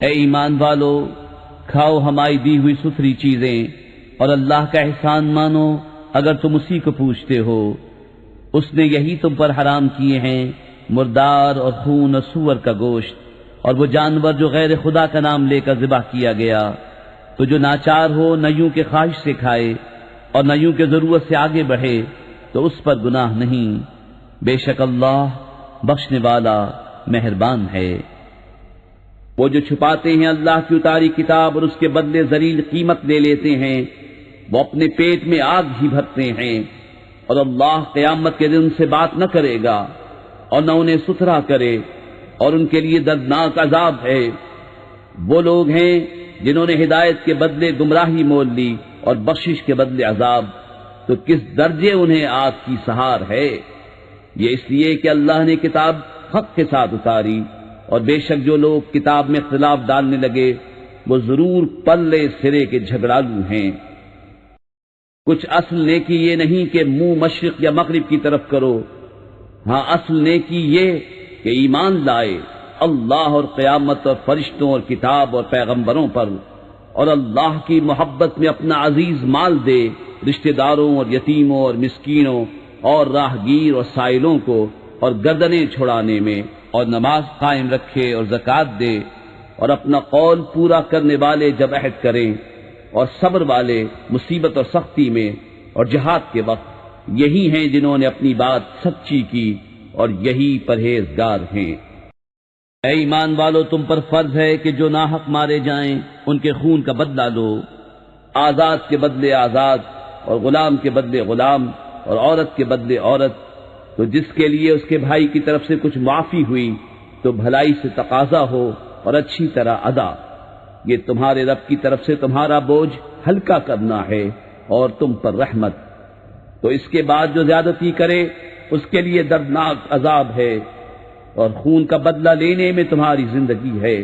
اے ایمان والو، کھاؤ ہماری دی ہوئی ستھری چیزیں اور اللہ کا احسان مانو اگر تم اسی کو پوچھتے ہو۔ اس نے یہی تم پر حرام کیے ہیں مردار اور خون اور سور کا گوشت، اور وہ جانور جو غیر خدا کا نام لے کر ذبح کیا گیا، تو جو ناچار ہو نہ یوں کے خواہش سے کھائے اور نہ یوں کے ضرورت سے آگے بڑھے تو اس پر گناہ نہیں، بے شک اللہ بخشنے والا مہربان ہے۔ وہ جو چھپاتے ہیں اللہ کی اتاری کتاب اور اس کے بدلے ذلیل قیمت لے لیتے ہیں، وہ اپنے پیٹ میں آگ ہی بھرتے ہیں، اور اللہ قیامت کے دن سے بات نہ کرے گا اور نہ انہیں ستھرا کرے، اور ان کے لیے دردناک عذاب ہے۔ وہ لوگ ہیں جنہوں نے ہدایت کے بدلے گمراہی مول لی اور بخشش کے بدلے عذاب، تو کس درجے انہیں آگ کی سہار ہے۔ یہ اس لیے کہ اللہ نے کتاب حق کے ساتھ اتاری، اور بے شک جو لوگ کتاب میں اختلاف ڈالنے لگے وہ ضرور پلے سرے کے جھگڑالو ہیں۔ کچھ اصل نیکی یہ نہیں کہ منہ مشرق یا مغرب کی طرف کرو، ہاں اصل نیکی یہ کہ ایمان لائے اللہ اور قیامت اور فرشتوں اور کتاب اور پیغمبروں پر، اور اللہ کی محبت میں اپنا عزیز مال دے رشتہ داروں اور یتیموں اور مسکینوں اور راہگیر اور سائلوں کو، اور گردنیں چھڑانے میں، اور نماز قائم رکھے اور زکوٰۃ دے، اور اپنا قول پورا کرنے والے جب عہد کریں، اور صبر والے مصیبت اور سختی میں اور جہاد کے وقت، یہی ہیں جنہوں نے اپنی بات سچی کی اور یہی پرہیزگار ہیں۔ اے ایمان والو، تم پر فرض ہے کہ جو ناحق مارے جائیں ان کے خون کا بدلہ لو، آزاد کے بدلے آزاد، اور غلام کے بدلے غلام، اور عورت کے بدلے عورت، تو جس کے لیے اس کے بھائی کی طرف سے کچھ معافی ہوئی تو بھلائی سے تقاضا ہو اور اچھی طرح ادا، یہ تمہارے رب کی طرف سے تمہارا بوجھ ہلکا کرنا ہے اور تم پر رحمت۔ تو اس کے بعد جو زیادتی کرے اس کے لیے دردناک عذاب ہے، اور خون کا بدلہ لینے میں تمہاری زندگی ہے۔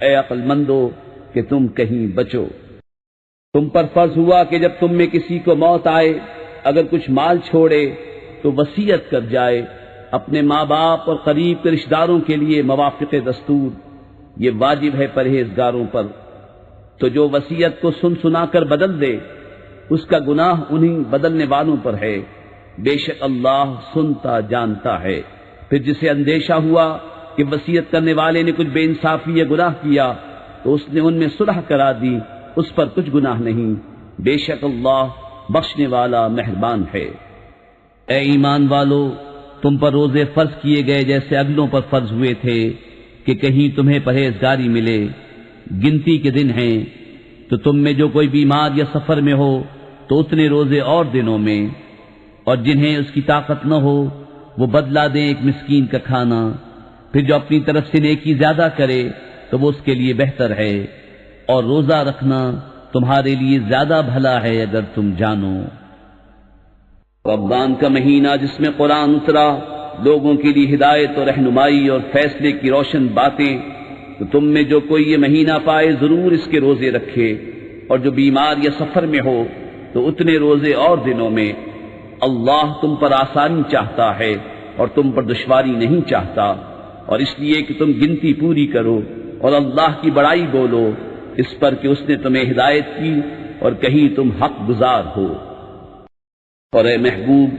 اے عقل مندو کہ تم کہیں بچو۔ تم پر فرض ہوا کہ جب تم میں کسی کو موت آئے اگر کچھ مال چھوڑے تو وصیت کر جائے، اپنے ماں باپ اور قریب کے رشتہ داروں کے لیے موافق دستور، یہ واجب ہے پرہیزگاروں پر۔ تو جو وصیت کو سنا کر بدل دے اس کا گناہ انہیں بدلنے والوں پر ہے، بے شک اللہ سنتا جانتا ہے۔ پھر جسے اندیشہ ہوا کہ وصیت کرنے والے نے کچھ بے انصافی یا گناہ کیا تو اس نے ان میں صلح کرا دی، اس پر کچھ گناہ نہیں، بے شک اللہ بخشنے والا مہربان ہے۔ اے ایمان والو، تم پر روزے فرض کیے گئے جیسے اگلوں پر فرض ہوئے تھے کہ کہیں تمہیں پرہیزگاری ملے۔ گنتی کے دن ہیں، تو تم میں جو کوئی بیمار یا سفر میں ہو تو اتنے روزے اور دنوں میں، اور جنہیں اس کی طاقت نہ ہو وہ بدلا دیں ایک مسکین کا کھانا، پھر جو اپنی طرف سے نیکی زیادہ کرے تو وہ اس کے لیے بہتر ہے، اور روزہ رکھنا تمہارے لیے زیادہ بھلا ہے اگر تم جانو۔ رمضان کا مہینہ جس میں قرآن اترا، لوگوں کے لیے ہدایت اور رہنمائی اور فیصلے کی روشن باتیں، تو تم میں جو کوئی یہ مہینہ پائے ضرور اس کے روزے رکھے، اور جو بیمار یا سفر میں ہو تو اتنے روزے اور دنوں میں۔ اللہ تم پر آسانی چاہتا ہے اور تم پر دشواری نہیں چاہتا، اور اس لیے کہ تم گنتی پوری کرو اور اللہ کی بڑائی بولو، اس پر کہ اس نے تمہیں ہدایت کی اور کہیں تم حق گزار ہو۔ اور اے محبوب،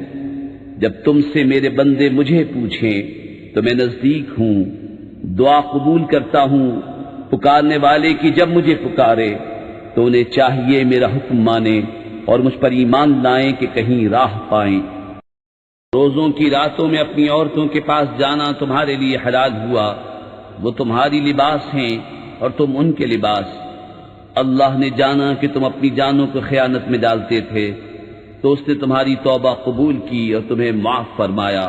جب تم سے میرے بندے مجھے پوچھیں تو میں نزدیک ہوں، دعا قبول کرتا ہوں، پکارنے والے کی جب مجھے پکارے تو انہیں چاہیے میرا حکم مانے اور مجھ پر ایمان لائیں کہ کہیں راہ پائیں۔ روزوں کی راتوں میں اپنی عورتوں کے پاس جانا تمہارے لیے حلال ہوا، وہ تمہاری لباس ہیں اور تم ان کے لباس۔ اللہ نے جانا کہ تم اپنی جانوں کو خیانت میں ڈالتے تھے، تو اس نے تمہاری توبہ قبول کی اور تمہیں معاف فرمایا۔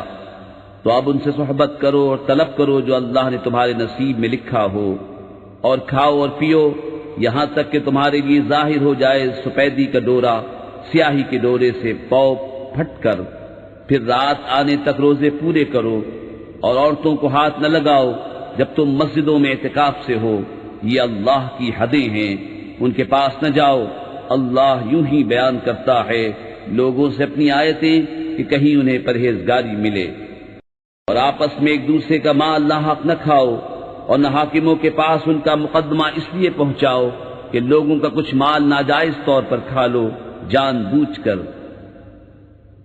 تو اب ان سے صحبت کرو اور طلب کرو جو اللہ نے تمہارے نصیب میں لکھا ہو، اور کھاؤ اور پیو یہاں تک کہ تمہارے لیے ظاہر ہو جائے سفیدی کا ڈورا سیاہی کے ڈورے سے پو پھٹ کر، پھر رات آنے تک روزے پورے کرو، اور عورتوں کو ہاتھ نہ لگاؤ جب تم مسجدوں میں اعتکاف سے ہو، یہ اللہ کی حدیں ہیں، ان کے پاس نہ جاؤ۔ اللہ یوں ہی بیان کرتا ہے لوگوں سے اپنی آیتیں کہ کہیں انہیں پرہیزگاری ملے۔ اور آپس میں ایک دوسرے کا مال ناحق نہ کھاؤ، اور نہ حاکموں کے پاس ان کا مقدمہ اس لیے پہنچاؤ کہ لوگوں کا کچھ مال ناجائز طور پر کھا لو جان بوجھ کر۔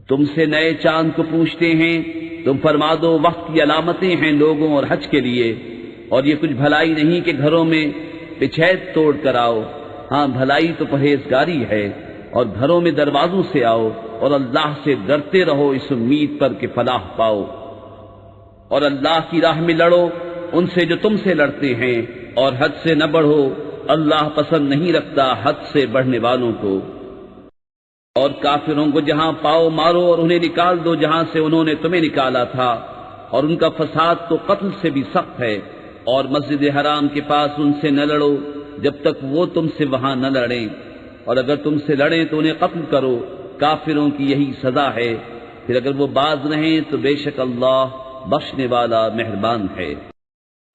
تم سے نئے چاند کو پوچھتے ہیں، تم فرما دو وقت کی علامتیں ہیں لوگوں اور حج کے لیے، اور یہ کچھ بھلائی نہیں کہ گھروں میں پچھیت توڑ کر آؤ، ہاں بھلائی تو پرہیزگاری ہے، اور گھروں میں دروازوں سے آؤ، اور اللہ سے ڈرتے رہو اس امید پر کہ فلاح پاؤ۔ اور اللہ کی راہ میں لڑو ان سے جو تم سے لڑتے ہیں، اور حد سے نہ بڑھو، اللہ پسند نہیں رکھتا حد سے بڑھنے والوں کو۔ اور کافروں کو جہاں پاؤ مارو اور انہیں نکال دو جہاں سے انہوں نے تمہیں نکالا تھا، اور ان کا فساد تو قتل سے بھی سخت ہے۔ اور مسجد حرام کے پاس ان سے نہ لڑو جب تک وہ تم سے وہاں نہ لڑیں، اور اگر تم سے لڑیں تو انہیں قتل کرو، کافروں کی یہی سزا ہے۔ پھر اگر وہ باز رہیں تو بے شک اللہ بخشنے والا مہربان ہے۔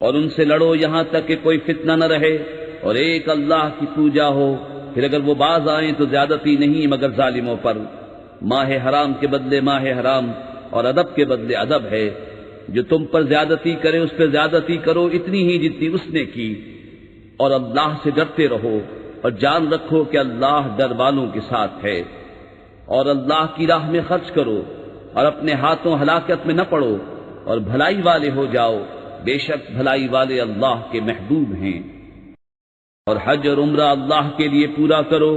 اور ان سے لڑو یہاں تک کہ کوئی فتنہ نہ رہے اور ایک اللہ کی پوجا ہو، پھر اگر وہ باز آئیں تو زیادتی نہیں مگر ظالموں پر۔ ماہ حرام کے بدلے ماہ حرام اور ادب کے بدلے ادب ہے، جو تم پر زیادتی کرے اس پر زیادتی کرو اتنی ہی جتنی اس نے کی، اور اللہ سے ڈرتے رہو اور جان رکھو کہ اللہ ڈر والوں کے ساتھ ہے۔ اور اللہ کی راہ میں خرچ کرو اور اپنے ہاتھوں ہلاکت میں نہ پڑو، اور بھلائی والے ہو جاؤ، بے شک بھلائی والے اللہ کے محبوب ہیں۔ اور حج اور عمرہ اللہ کے لیے پورا کرو،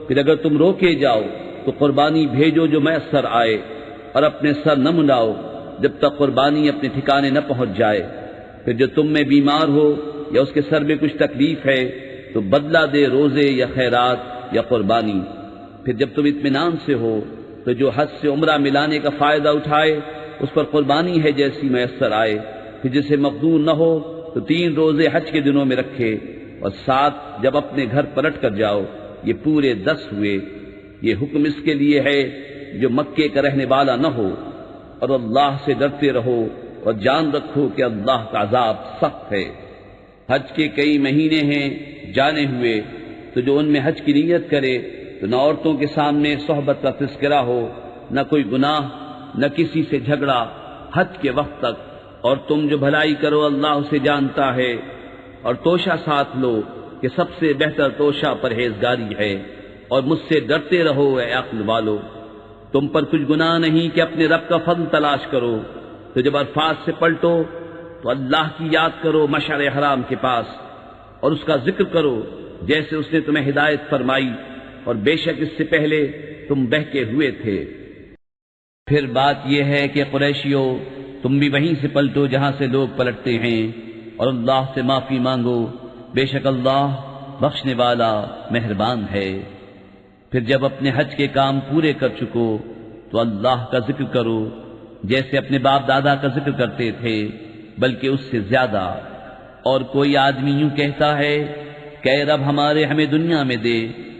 پھر اگر تم روکے جاؤ تو قربانی بھیجو جو میسر آئے، اور اپنے سر نہ منڈاؤ جب تک قربانی اپنے ٹھکانے نہ پہنچ جائے۔ پھر جو تم میں بیمار ہو یا اس کے سر میں کچھ تکلیف ہے تو بدلہ دے روزے یا خیرات یا قربانی۔ پھر جب تم اطمینان سے ہو تو جو حج سے عمرہ ملانے کا فائدہ اٹھائے اس پر قربانی ہے جیسی میسر آئے۔ پھر جسے مقدور نہ ہو تو 3 روزے حج کے دنوں میں رکھے، اور 7 جب اپنے گھر پلٹ کر جاؤ، یہ پورے 10 ہوئے۔ یہ حکم اس کے لیے ہے جو مکے کا رہنے والا نہ ہو۔ اور اللہ سے ڈرتے رہو اور جان رکھو کہ اللہ کا عذاب سخت ہے۔ حج کے کئی مہینے ہیں جانے ہوئے، تو جو ان میں حج کی نیت کرے تو نہ عورتوں کے سامنے صحبت کا تذکرہ ہو، نہ کوئی گناہ، نہ کسی سے جھگڑا حج کے وقت تک۔ اور تم جو بھلائی کرو اللہ اسے جانتا ہے۔ اور توشہ ساتھ لو کہ سب سے بہتر توشہ پرہیزگاری ہے، اور مجھ سے ڈرتے رہو اے عقل والو۔ تم پر کچھ گناہ نہیں کہ اپنے رب کا فضل تلاش کرو، تو جب عرفات سے پلٹو تو اللہ کی یاد کرو مشعر حرام کے پاس، اور اس کا ذکر کرو جیسے اس نے تمہیں ہدایت فرمائی، اور بے شک اس سے پہلے تم بہکے ہوئے تھے۔ پھر بات یہ ہے کہ قریشیوں تم بھی وہیں سے پلٹو جہاں سے لوگ پلٹتے ہیں، اور اللہ سے معافی مانگو، بے شک اللہ بخشنے والا مہربان ہے۔ پھر جب اپنے حج کے کام پورے کر چکو تو اللہ کا ذکر کرو جیسے اپنے باپ دادا کا ذکر کرتے تھے، بلکہ اس سے زیادہ۔ اور کوئی آدمی یوں کہتا ہے کہ اے رب ہمیں دنیا میں دے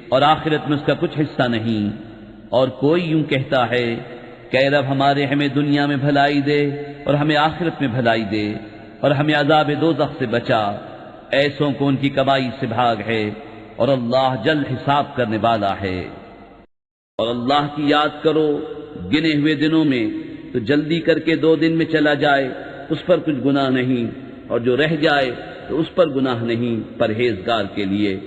اور آخرت میں اس کا کچھ حصہ نہیں، اور کوئی یوں کہتا ہے کہ اے رب ہمیں دنیا میں بھلائی دے اور ہمیں آخرت میں بھلائی دے، اور ہمیں عذاب دوزخ سے بچا۔ ایسوں کو ان کی کمائی سے بھاگ ہے، اور اللہ جلد حساب کرنے والا ہے۔ اور اللہ کی یاد کرو گنے ہوئے دنوں میں، تو جلدی کر کے 2 دن میں چلا جائے اس پر کچھ گناہ نہیں، اور جو رہ جائے تو اس پر گناہ نہیں پرہیزگار کے لیے۔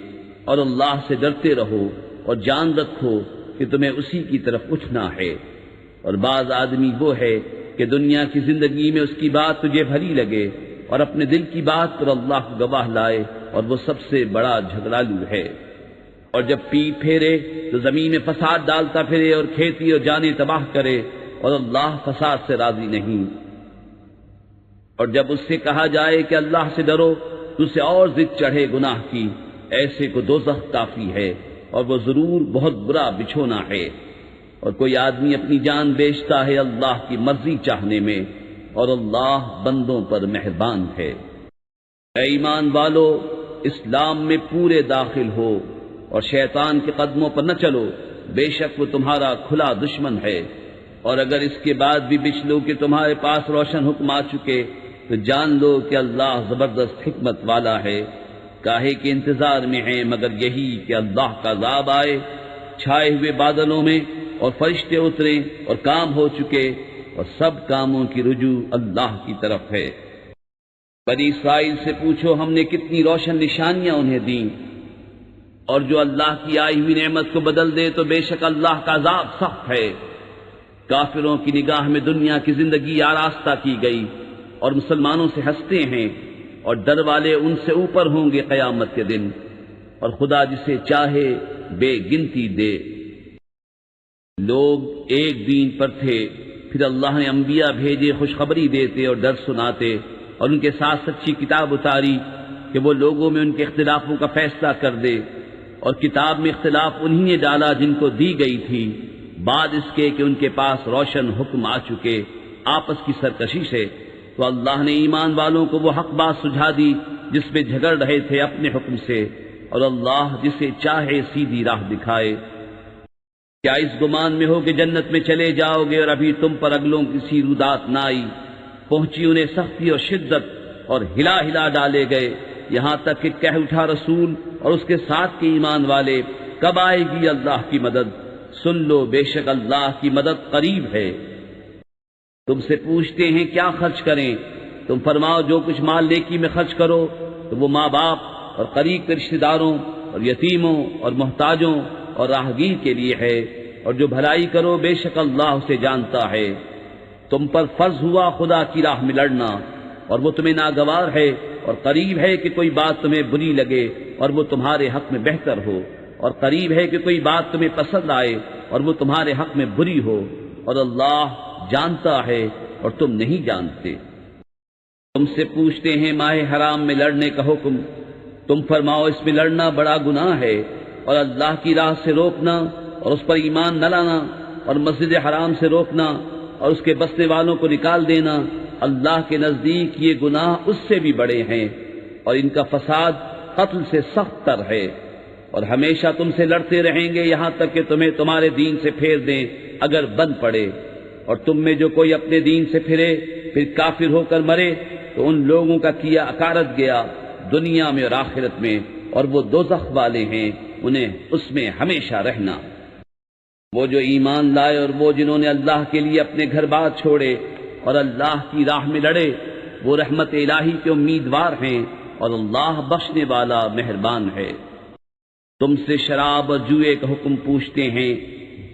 اور اللہ سے ڈرتے رہو اور جان رکھو کہ تمہیں اسی کی طرف اٹھنا ہے۔ اور بعض آدمی وہ ہے کہ دنیا کی زندگی میں اس کی بات تجھے بھلی لگے، اور اپنے دل کی بات پر اللہ کو گواہ لائے، اور وہ سب سے بڑا جھگڑالو ہے۔ اور جب پیٹ پھیرے تو زمین میں فساد ڈالتا پھرے اور کھیتی اور جانیں تباہ کرے، اور اللہ فساد سے راضی نہیں۔ اور جب اس سے کہا جائے کہ اللہ سے ڈرو تو اسے اور ضد چڑھے گناہ کی، ایسے کو دوزخ کافی ہے اور وہ ضرور بہت برا بچھونا ہے۔ اور کوئی آدمی اپنی جان بیچتا ہے اللہ کی مرضی چاہنے میں، اور اللہ بندوں پر مہربان ہے۔ اے ایمان والو، اسلام میں پورے داخل ہو اور شیطان کے قدموں پر نہ چلو، بے شک وہ تمہارا کھلا دشمن ہے۔ اور اگر اس کے بعد بھی بچ لو کہ تمہارے پاس روشن حکم آ چکے تو جان لو کہ اللہ زبردست حکمت والا ہے۔ کاہے کے انتظار میں ہیں مگر یہی کہ اللہ کا عذاب آئے چھائے ہوئے بادلوں میں، اور فرشتے اتریں اور کام ہو چکے، اور سب کاموں کی رجوع اللہ کی طرف ہے۔ بنی اسرائیل سے پوچھو ہم نے کتنی روشن نشانیاں انہیں دیں، اور جو اللہ کی آئی ہوئی نعمت کو بدل دے تو بے شک اللہ کا عذاب سخت ہے۔ کافروں کی نگاہ میں دنیا کی زندگی آراستہ کی گئی، اور مسلمانوں سے ہنستے ہیں، اور ڈر والے ان سے اوپر ہوں گے قیامت کے دن، اور خدا جسے چاہے بے گنتی دے۔ لوگ ایک دین پر تھے، پھر اللہ نے انبیاء بھیجے خوشخبری دیتے اور ڈر سناتے، اور ان کے ساتھ سچی کتاب اتاری کہ وہ لوگوں میں ان کے اختلافوں کا فیصلہ کر دے۔ اور کتاب میں اختلاف انہی نے ڈالا جن کو دی گئی تھی، بعد اس کے کہ ان کے پاس روشن حکم آ چکے آپس کی سرکشی سے۔ تو اللہ نے ایمان والوں کو وہ حق بات سجھا دی جس میں جھگڑ رہے تھے اپنے حکم سے، اور اللہ جسے چاہے سیدھی راہ دکھائے۔ کیا اس گمان میں ہو کہ جنت میں چلے جاؤ گے اور ابھی تم پر اگلوں کی سی رودات نہ آئی؟ پہنچی انہیں سختی اور شدت، اور ہلا ہلا ڈالے گئے، یہاں تک کہ کہہ اٹھا رسول اور اس کے ساتھ کے ایمان والے، کب آئے گی اللہ کی مدد؟ سن لو بے شک اللہ کی مدد قریب ہے۔ تم سے پوچھتے ہیں کیا خرچ کریں؟ تم فرماؤ جو کچھ مال نیکی میں خرچ کرو تو وہ ماں باپ اور قریب کے رشتہ داروں اور یتیموں اور محتاجوں اور راہگیر کے لیے ہے، اور جو بھلائی کرو بے شک اللہ اسے جانتا ہے۔ تم پر فرض ہوا خدا کی راہ میں لڑنا، اور وہ تمہیں ناگوار ہے، اور قریب ہے کہ کوئی بات تمہیں بری لگے اور وہ تمہارے حق میں بہتر ہو، اور قریب ہے کہ کوئی بات تمہیں پسند آئے اور وہ تمہارے حق میں بری ہو، اور اللہ جانتا ہے اور تم نہیں جانتے۔ تم سے پوچھتے ہیں ماہ حرام میں لڑنے کا حکم، تم فرماؤ اس میں لڑنا بڑا گناہ ہے، اور اللہ کی راہ سے روکنا اور اس پر ایمان نہ لانا، اور مسجد حرام سے روکنا اور اس کے بسنے والوں کو نکال دینا، اللہ کے نزدیک یہ گناہ اس سے بھی بڑے ہیں، اور ان کا فساد قتل سے سخت تر ہے۔ اور ہمیشہ تم سے لڑتے رہیں گے یہاں تک کہ تمہیں تمہارے دین سے پھیر دیں اگر بن پڑے، اور تم میں جو کوئی اپنے دین سے پھرے پھر کافر ہو کر مرے تو ان لوگوں کا کیا اکارت گیا دنیا میں اور آخرت میں، اور وہ دوزخ والے ہیں، انہیں اس میں ہمیشہ رہنا۔ وہ جو ایمان لائے اور وہ جنہوں نے اللہ کے لیے اپنے گھر بار چھوڑے اور اللہ کی راہ میں لڑے، وہ رحمت الہی کے امیدوار ہیں، اور اللہ بخشنے والا مہربان ہے۔ تم سے شراب اور جوئے کا حکم پوچھتے ہیں،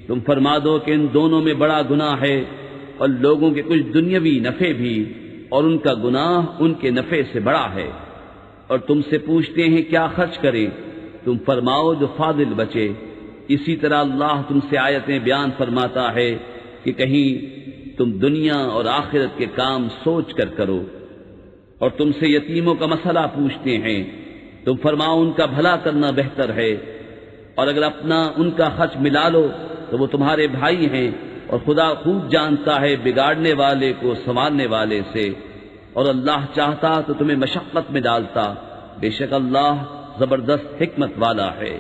تم فرما دو کہ ان دونوں میں بڑا گناہ ہے، اور لوگوں کے کچھ دنیاوی نفع بھی، اور ان کا گناہ ان کے نفع سے بڑا ہے۔ اور تم سے پوچھتے ہیں کیا خرچ کریں؟ تم فرماؤ جو فاضل بچے۔ اسی طرح اللہ تم سے آیتیں بیان فرماتا ہے کہ کہیں تم دنیا اور آخرت کے کام سوچ کر کرو۔ اور تم سے یتیموں کا مسئلہ پوچھتے ہیں، تم فرماؤ ان کا بھلا کرنا بہتر ہے، اور اگر اپنا ان کا خرچ ملا لو تو وہ تمہارے بھائی ہیں، اور خدا خوب جانتا ہے بگاڑنے والے کو سنوارنے والے سے، اور اللہ چاہتا تو تمہیں مشقت میں ڈالتا، بے شک اللہ زبردست حکمت والا ہے۔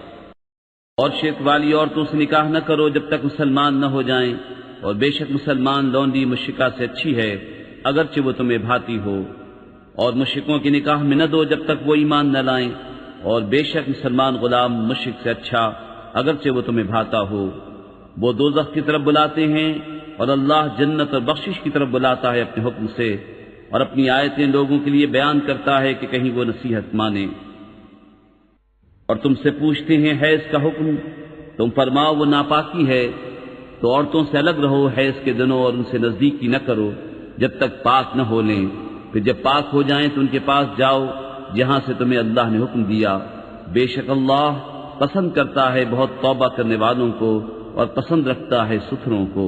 اور شرک والی عورتوں سے نکاح نہ کرو جب تک مسلمان نہ ہو جائیں، اور بے شک مسلمان لونڈی مشرکہ سے اچھی ہے اگرچہ وہ تمہیں بھاتی ہو، اور مشرکوں کی نکاح میں نہ دو جب تک وہ ایمان نہ لائیں، اور بے شک مسلمان غلام مشرک سے اچھا اگرچہ وہ تمہیں بھاتا ہو۔ وہ دوزخ کی طرف بلاتے ہیں، اور اللہ جنت اور بخشش کی طرف بلاتا ہے اپنے حکم سے، اور اپنی آیتیں لوگوں کے لیے بیان کرتا ہے کہ کہیں وہ نصیحت مانیں۔ اور تم سے پوچھتے ہیں حیض کا حکم، تم فرماؤ وہ ناپاکی ہے، تو عورتوں سے الگ رہو حیض کے دنوں، اور ان سے نزدیکی نہ کرو جب تک پاک نہ ہو لیں، پھر جب پاک ہو جائیں تو ان کے پاس جاؤ جہاں سے تمہیں اللہ نے حکم دیا، بے شک اللہ پسند کرتا ہے بہت توبہ کرنے والوں کو، اور پسند رکھتا ہے ستھروں کو۔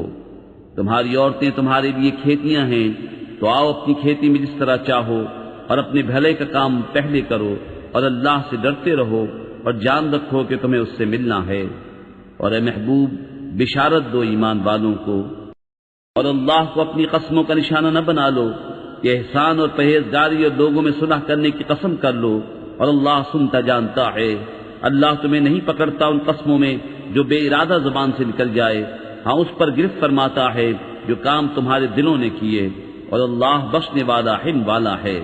تمہاری عورتیں تمہارے لیے کھیتیاں ہیں، تو آؤ اپنی کھیتی میں جس طرح چاہو، اور اپنے بھلے کا کام پہلے کرو، اور اللہ سے ڈرتے رہو، اور جان رکھو کہ تمہیں اس سے ملنا ہے۔ اور اے محبوب، بشارت دو ایمان والوں کو، اور اللہ کو اپنی قسموں کا نشانہ نہ بنا لو کہ احسان اور پرہیزگاری اور لوگوں میں صلح کرنے کی قسم کر لو، اور اللہ سنتا جانتا ہے۔ اللہ تمہیں نہیں پکڑتا ان قسموں میں جو بے ارادہ زبان سے نکل جائے، ہاں اس پر گرفت فرماتا ہے جو کام تمہارے دلوں نے کیے، اور اللہ بخشنے والا حلم والا ہے۔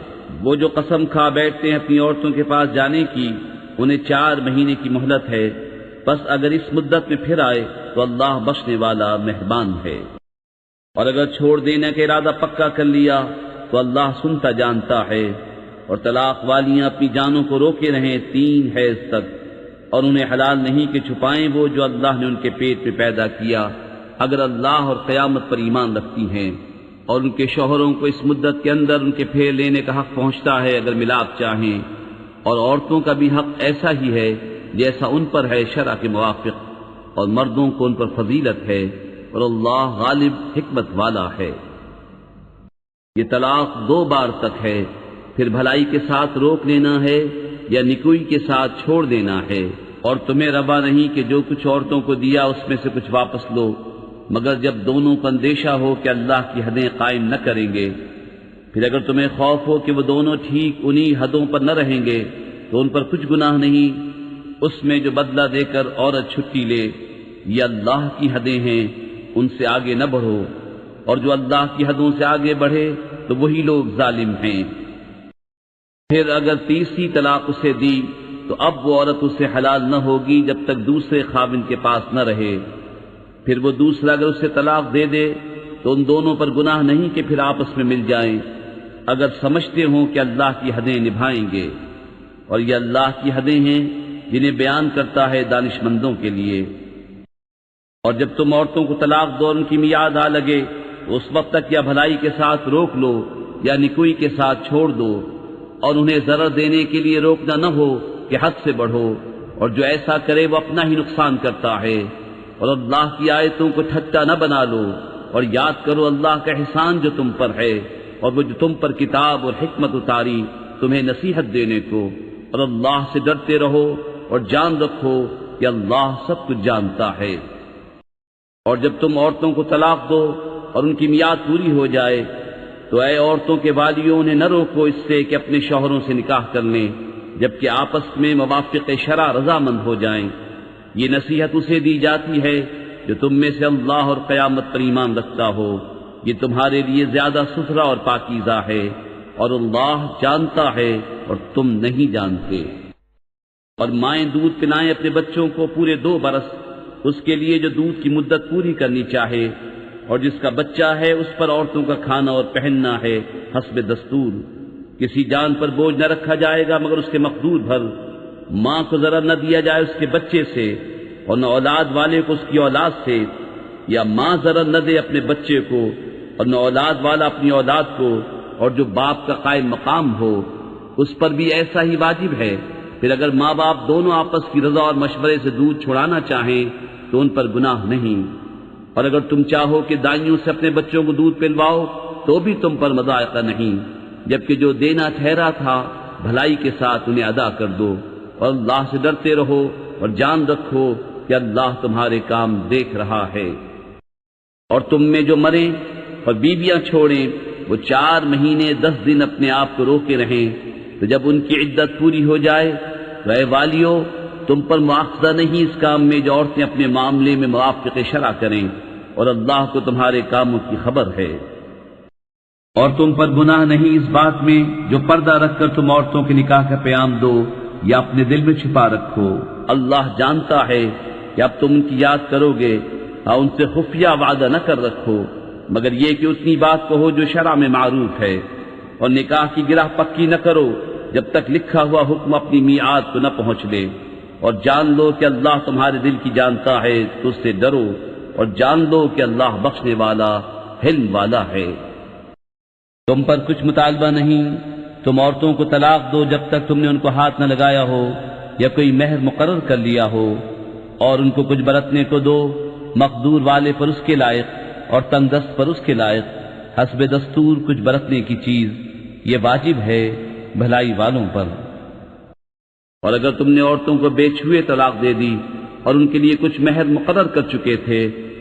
وہ جو قسم کھا بیٹھتے ہیں اپنی عورتوں کے پاس جانے کی، انہیں 4 مہینے کی مہلت ہے، بس اگر اس مدت میں پھر آئے تو اللہ بخشنے والا مہربان ہے۔ اور اگر چھوڑ دینے کا ارادہ پکا کر لیا تو اللہ سنتا جانتا ہے۔ اور طلاق والیاں اپنی جانوں کو روکے رہیں 3 حیض تک، اور انہیں حلال نہیں کہ چھپائیں وہ جو اللہ نے ان کے پیٹ میں پیدا کیا، اگر اللہ اور قیامت پر ایمان رکھتی ہیں، اور ان کے شوہروں کو اس مدت کے اندر ان کے پھیر لینے کا حق پہنچتا ہے اگر ملاپ چاہیں، اور عورتوں کا بھی حق ایسا ہی ہے جیسا ان پر ہے شرع کے موافق، اور مردوں کو ان پر فضیلت ہے، اور اللہ غالب حکمت والا ہے۔ یہ طلاق 2 بار تک ہے، پھر بھلائی کے ساتھ روک لینا ہے یا نکوئی کے ساتھ چھوڑ دینا ہے، اور تمہیں روا نہیں کہ جو کچھ عورتوں کو دیا اس میں سے کچھ واپس لو، مگر جب دونوں کو اندیشہ ہو کہ اللہ کی حدیں قائم نہ کریں گے۔ پھر اگر تمہیں خوف ہو کہ وہ دونوں ٹھیک انہی حدوں پر نہ رہیں گے تو ان پر کچھ گناہ نہیں، اس میں جو بدلہ دے کر عورت چھٹی لے، یہ اللہ کی حدیں ہیں، ان سے آگے نہ بڑھو، اور جو اللہ کی حدوں سے آگے بڑھے تو وہی لوگ ظالم ہیں۔ پھر اگر تیسری طلاق اسے دی تو اب وہ عورت اسے حلال نہ ہوگی جب تک دوسرے خاوند کے پاس نہ رہے۔ پھر وہ دوسرا اگر اسے طلاق دے دے تو ان دونوں پر گناہ نہیں کہ پھر آپس میں مل جائیں، اگر سمجھتے ہوں کہ اللہ کی حدیں نبھائیں گے، اور یہ اللہ کی حدیں ہیں جنہیں بیان کرتا ہے دانش مندوں کے لیے۔ اور جب تم عورتوں کو طلاق دو اور ان کی میعاد آ لگے تو اس وقت تک یا بھلائی کے ساتھ روک لو یا نکوئی کے ساتھ چھوڑ دو، اور انہیں ضرر دینے کے لیے روکنا نہ ہو کہ حد سے بڑھو، اور جو ایسا کرے وہ اپنا ہی نقصان کرتا ہے۔ اور اللہ کی آیتوں کو ٹھٹا نہ بنا لو، اور یاد کرو اللہ کا احسان جو تم پر ہے، اور وہ جو تم پر کتاب اور حکمت اتاری تمہیں نصیحت دینے کو، اور اللہ سے ڈرتے رہو اور جان رکھو کہ اللہ سب کچھ جانتا ہے۔ اور جب تم عورتوں کو طلاق دو اور ان کی میعاد پوری ہو جائے تو اے عورتوں کے والیوں نے نہ روکو اس سے کہ اپنے شوہروں سے نکاح کر لیں جبکہ آپس میں موافق شرع رضامند ہو جائیں۔ یہ نصیحت اسے دی جاتی ہے جو تم میں سے اللہ اور قیامت پر ایمان رکھتا ہو، یہ تمہارے لیے زیادہ ستھرا اور پاکیزہ ہے، اور اللہ جانتا ہے اور تم نہیں جانتے۔ اور مائیں دودھ پلائیں اپنے بچوں کو پورے 2 برس، اس کے لیے جو دودھ کی مدت پوری کرنی چاہے، اور جس کا بچہ ہے اس پر عورتوں کا کھانا اور پہننا ہے حسب دستور۔ کسی جان پر بوجھ نہ رکھا جائے گا مگر اس کے مقدور بھر۔ ماں کو ضرر نہ دیا جائے اس کے بچے سے، اور نہ اولاد والے کو اس کی اولاد سے، یا ماں ضرر نہ دے اپنے بچے کو، اور نہ اولاد والا اپنی اولاد کو، اور جو باپ کا قائم مقام ہو اس پر بھی ایسا ہی واجب ہے۔ پھر اگر ماں باپ دونوں آپس کی رضا اور مشورے سے دودھ چھڑانا چاہیں تو ان پر گناہ نہیں۔ اور اگر تم چاہو کہ دائیوں سے اپنے بچوں کو دودھ پلواؤ تو بھی تم پر مضائقہ نہیں، جبکہ جو دینا ٹھہرا تھا بھلائی کے ساتھ انہیں ادا کر دو، اور اللہ سے ڈرتے رہو اور جان رکھو کہ اللہ تمہارے کام دیکھ رہا ہے۔ اور تم میں جو مریں اور بیویاں چھوڑیں وہ 4 مہینے 10 دن اپنے آپ کو روکے رہیں، تو جب ان کی عدت پوری ہو جائے تو اے والیو تم پر مواخذہ نہیں اس کام میں جو عورتیں اپنے معاملے میں موافق شرع کریں، اور اللہ کو تمہارے کاموں کی خبر ہے۔ اور تم پر گناہ نہیں اس بات میں جو پردہ رکھ کر تم عورتوں کے نکاح کا پیام دو یا اپنے دل میں چھپا رکھو۔ اللہ جانتا ہے کہ اب تم ان کی یاد کرو گے، ہاں ان سے خفیہ وعدہ نہ کر رکھو مگر یہ کہ اتنی بات کہو جو شرع میں معروف ہے، اور نکاح کی گرہ پکی نہ کرو جب تک لکھا ہوا حکم اپنی میعاد کو نہ پہنچ لے، اور جان لو کہ اللہ تمہارے دل کی جانتا ہے تو اس سے ڈرو، اور جان لو کہ اللہ بخشنے والا حلم والا ہے۔ تم پر کچھ مطالبہ نہیں، تم عورتوں کو طلاق دو جب تک تم نے ان کو ہاتھ نہ لگایا ہو یا کوئی مہر مقرر کر لیا ہو، اور ان کو کچھ برتنے کو دو مقدور والے پر اس کے لائق، اور تنگ دست پر اس کے لائق حسب دستور کچھ برتنے کی چیز، یہ واجب ہے بھلائی والوں پر۔ اور اگر تم نے عورتوں کو بے چھوئے طلاق دے دی اور ان کے لیے کچھ مہر مقرر کر چکے تھے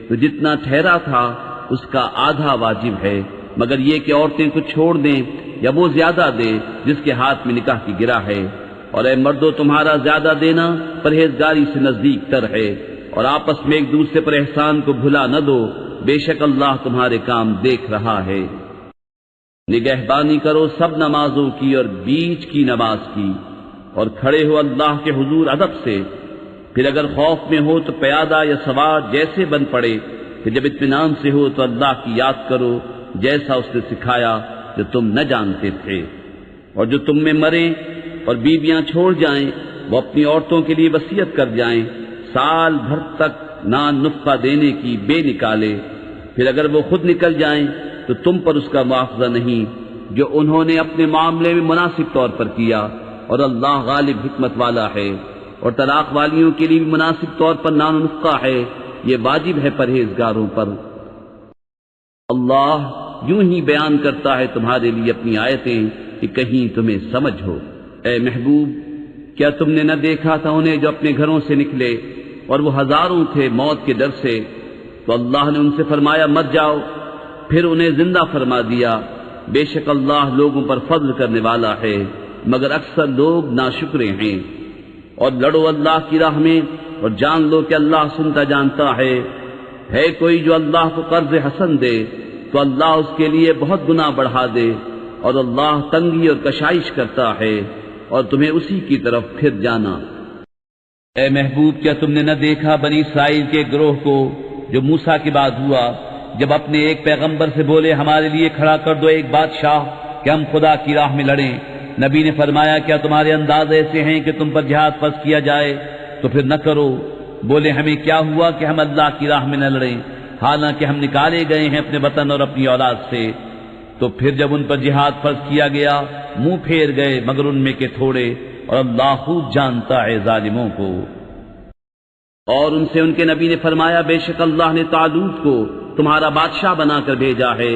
تو جتنا ٹھہرا تھا اس کا آدھا واجب ہے، مگر یہ کہ عورتیں کچھ چھوڑ دیں یا وہ زیادہ دے جس کے ہاتھ میں نکاح کی گرہ ہے۔ اور اے مردو، تمہارا زیادہ دینا پرہیزگاری سے نزدیک تر ہے، اور آپس میں ایک دوسرے پر احسان کو بھلا نہ دو، بے شک اللہ تمہارے کام دیکھ رہا ہے۔ نگہبانی کرو سب نمازوں کی اور بیچ کی نماز کی، اور کھڑے ہو اللہ کے حضور ادب سے، پھر اگر خوف میں ہو تو پیادہ یا سوار جیسے بن پڑے، کہ جب اطمینان سے ہو تو اللہ کی یاد کرو جیسا اس نے سکھایا جو تم نہ جانتے تھے۔ اور جو تم میں مریں اور بیویاں چھوڑ جائیں وہ اپنی عورتوں کے لیے وصیت کر جائیں سال بھر تک نان نفقہ دینے کی بے نکالے، پھر اگر وہ خود نکل جائیں تو تم پر اس کا مواخذہ نہیں جو انہوں نے اپنے معاملے میں مناسب طور پر کیا، اور اللہ غالب حکمت والا ہے۔ اور طلاق والیوں کے لیے بھی مناسب طور پر نان نفقہ ہے، یہ واجب ہے پرہیزگاروں پر۔ اللہ یوں ہی بیان کرتا ہے تمہارے لیے اپنی آیتیں کہ کہیں تمہیں سمجھ ہو۔ اے محبوب، کیا تم نے نہ دیکھا تھا انہیں جو اپنے گھروں سے نکلے اور وہ ہزاروں تھے موت کے ڈر سے، تو اللہ نے ان سے فرمایا مت جاؤ، پھر انہیں زندہ فرما دیا۔ بے شک اللہ لوگوں پر فضل کرنے والا ہے، مگر اکثر لوگ ناشکرے ہیں۔ اور لڑو اللہ کی راہ میں اور جان لو کہ اللہ سنتا جانتا ہے۔ ہے کوئی جو اللہ کو قرض حسن دے تو اللہ اس کے لیے بہت گناہ بڑھا دے، اور اللہ تنگی اور کشائش کرتا ہے، اور تمہیں اسی کی طرف پھر جانا۔ اے محبوب، کیا تم نے نہ دیکھا بنی اسرائیل کے گروہ کو جو موسیٰ کے بعد ہوا، جب اپنے ایک پیغمبر سے بولے ہمارے لیے کھڑا کر دو ایک بادشاہ کہ ہم خدا کی راہ میں لڑیں؟ نبی نے فرمایا کیا تمہارے انداز ایسے ہیں کہ تم پر جہاد فرض کیا جائے تو پھر نہ کرو۔ بولے ہمیں کیا ہوا کہ ہم اللہ کی راہ میں نہ لڑیں، حالانکہ ہم نکالے گئے ہیں اپنے وطن اور اپنی اولاد سے۔ تو پھر جب ان پر جہاد فرض کیا گیا منہ پھیر گئے مگر ان میں کے تھوڑے، اور اللہ خوب جانتا ہے ظالموں کو۔ اور ان سے ان کے نبی نے فرمایا بے شک اللہ نے طالوت کو تمہارا بادشاہ بنا کر بھیجا ہے۔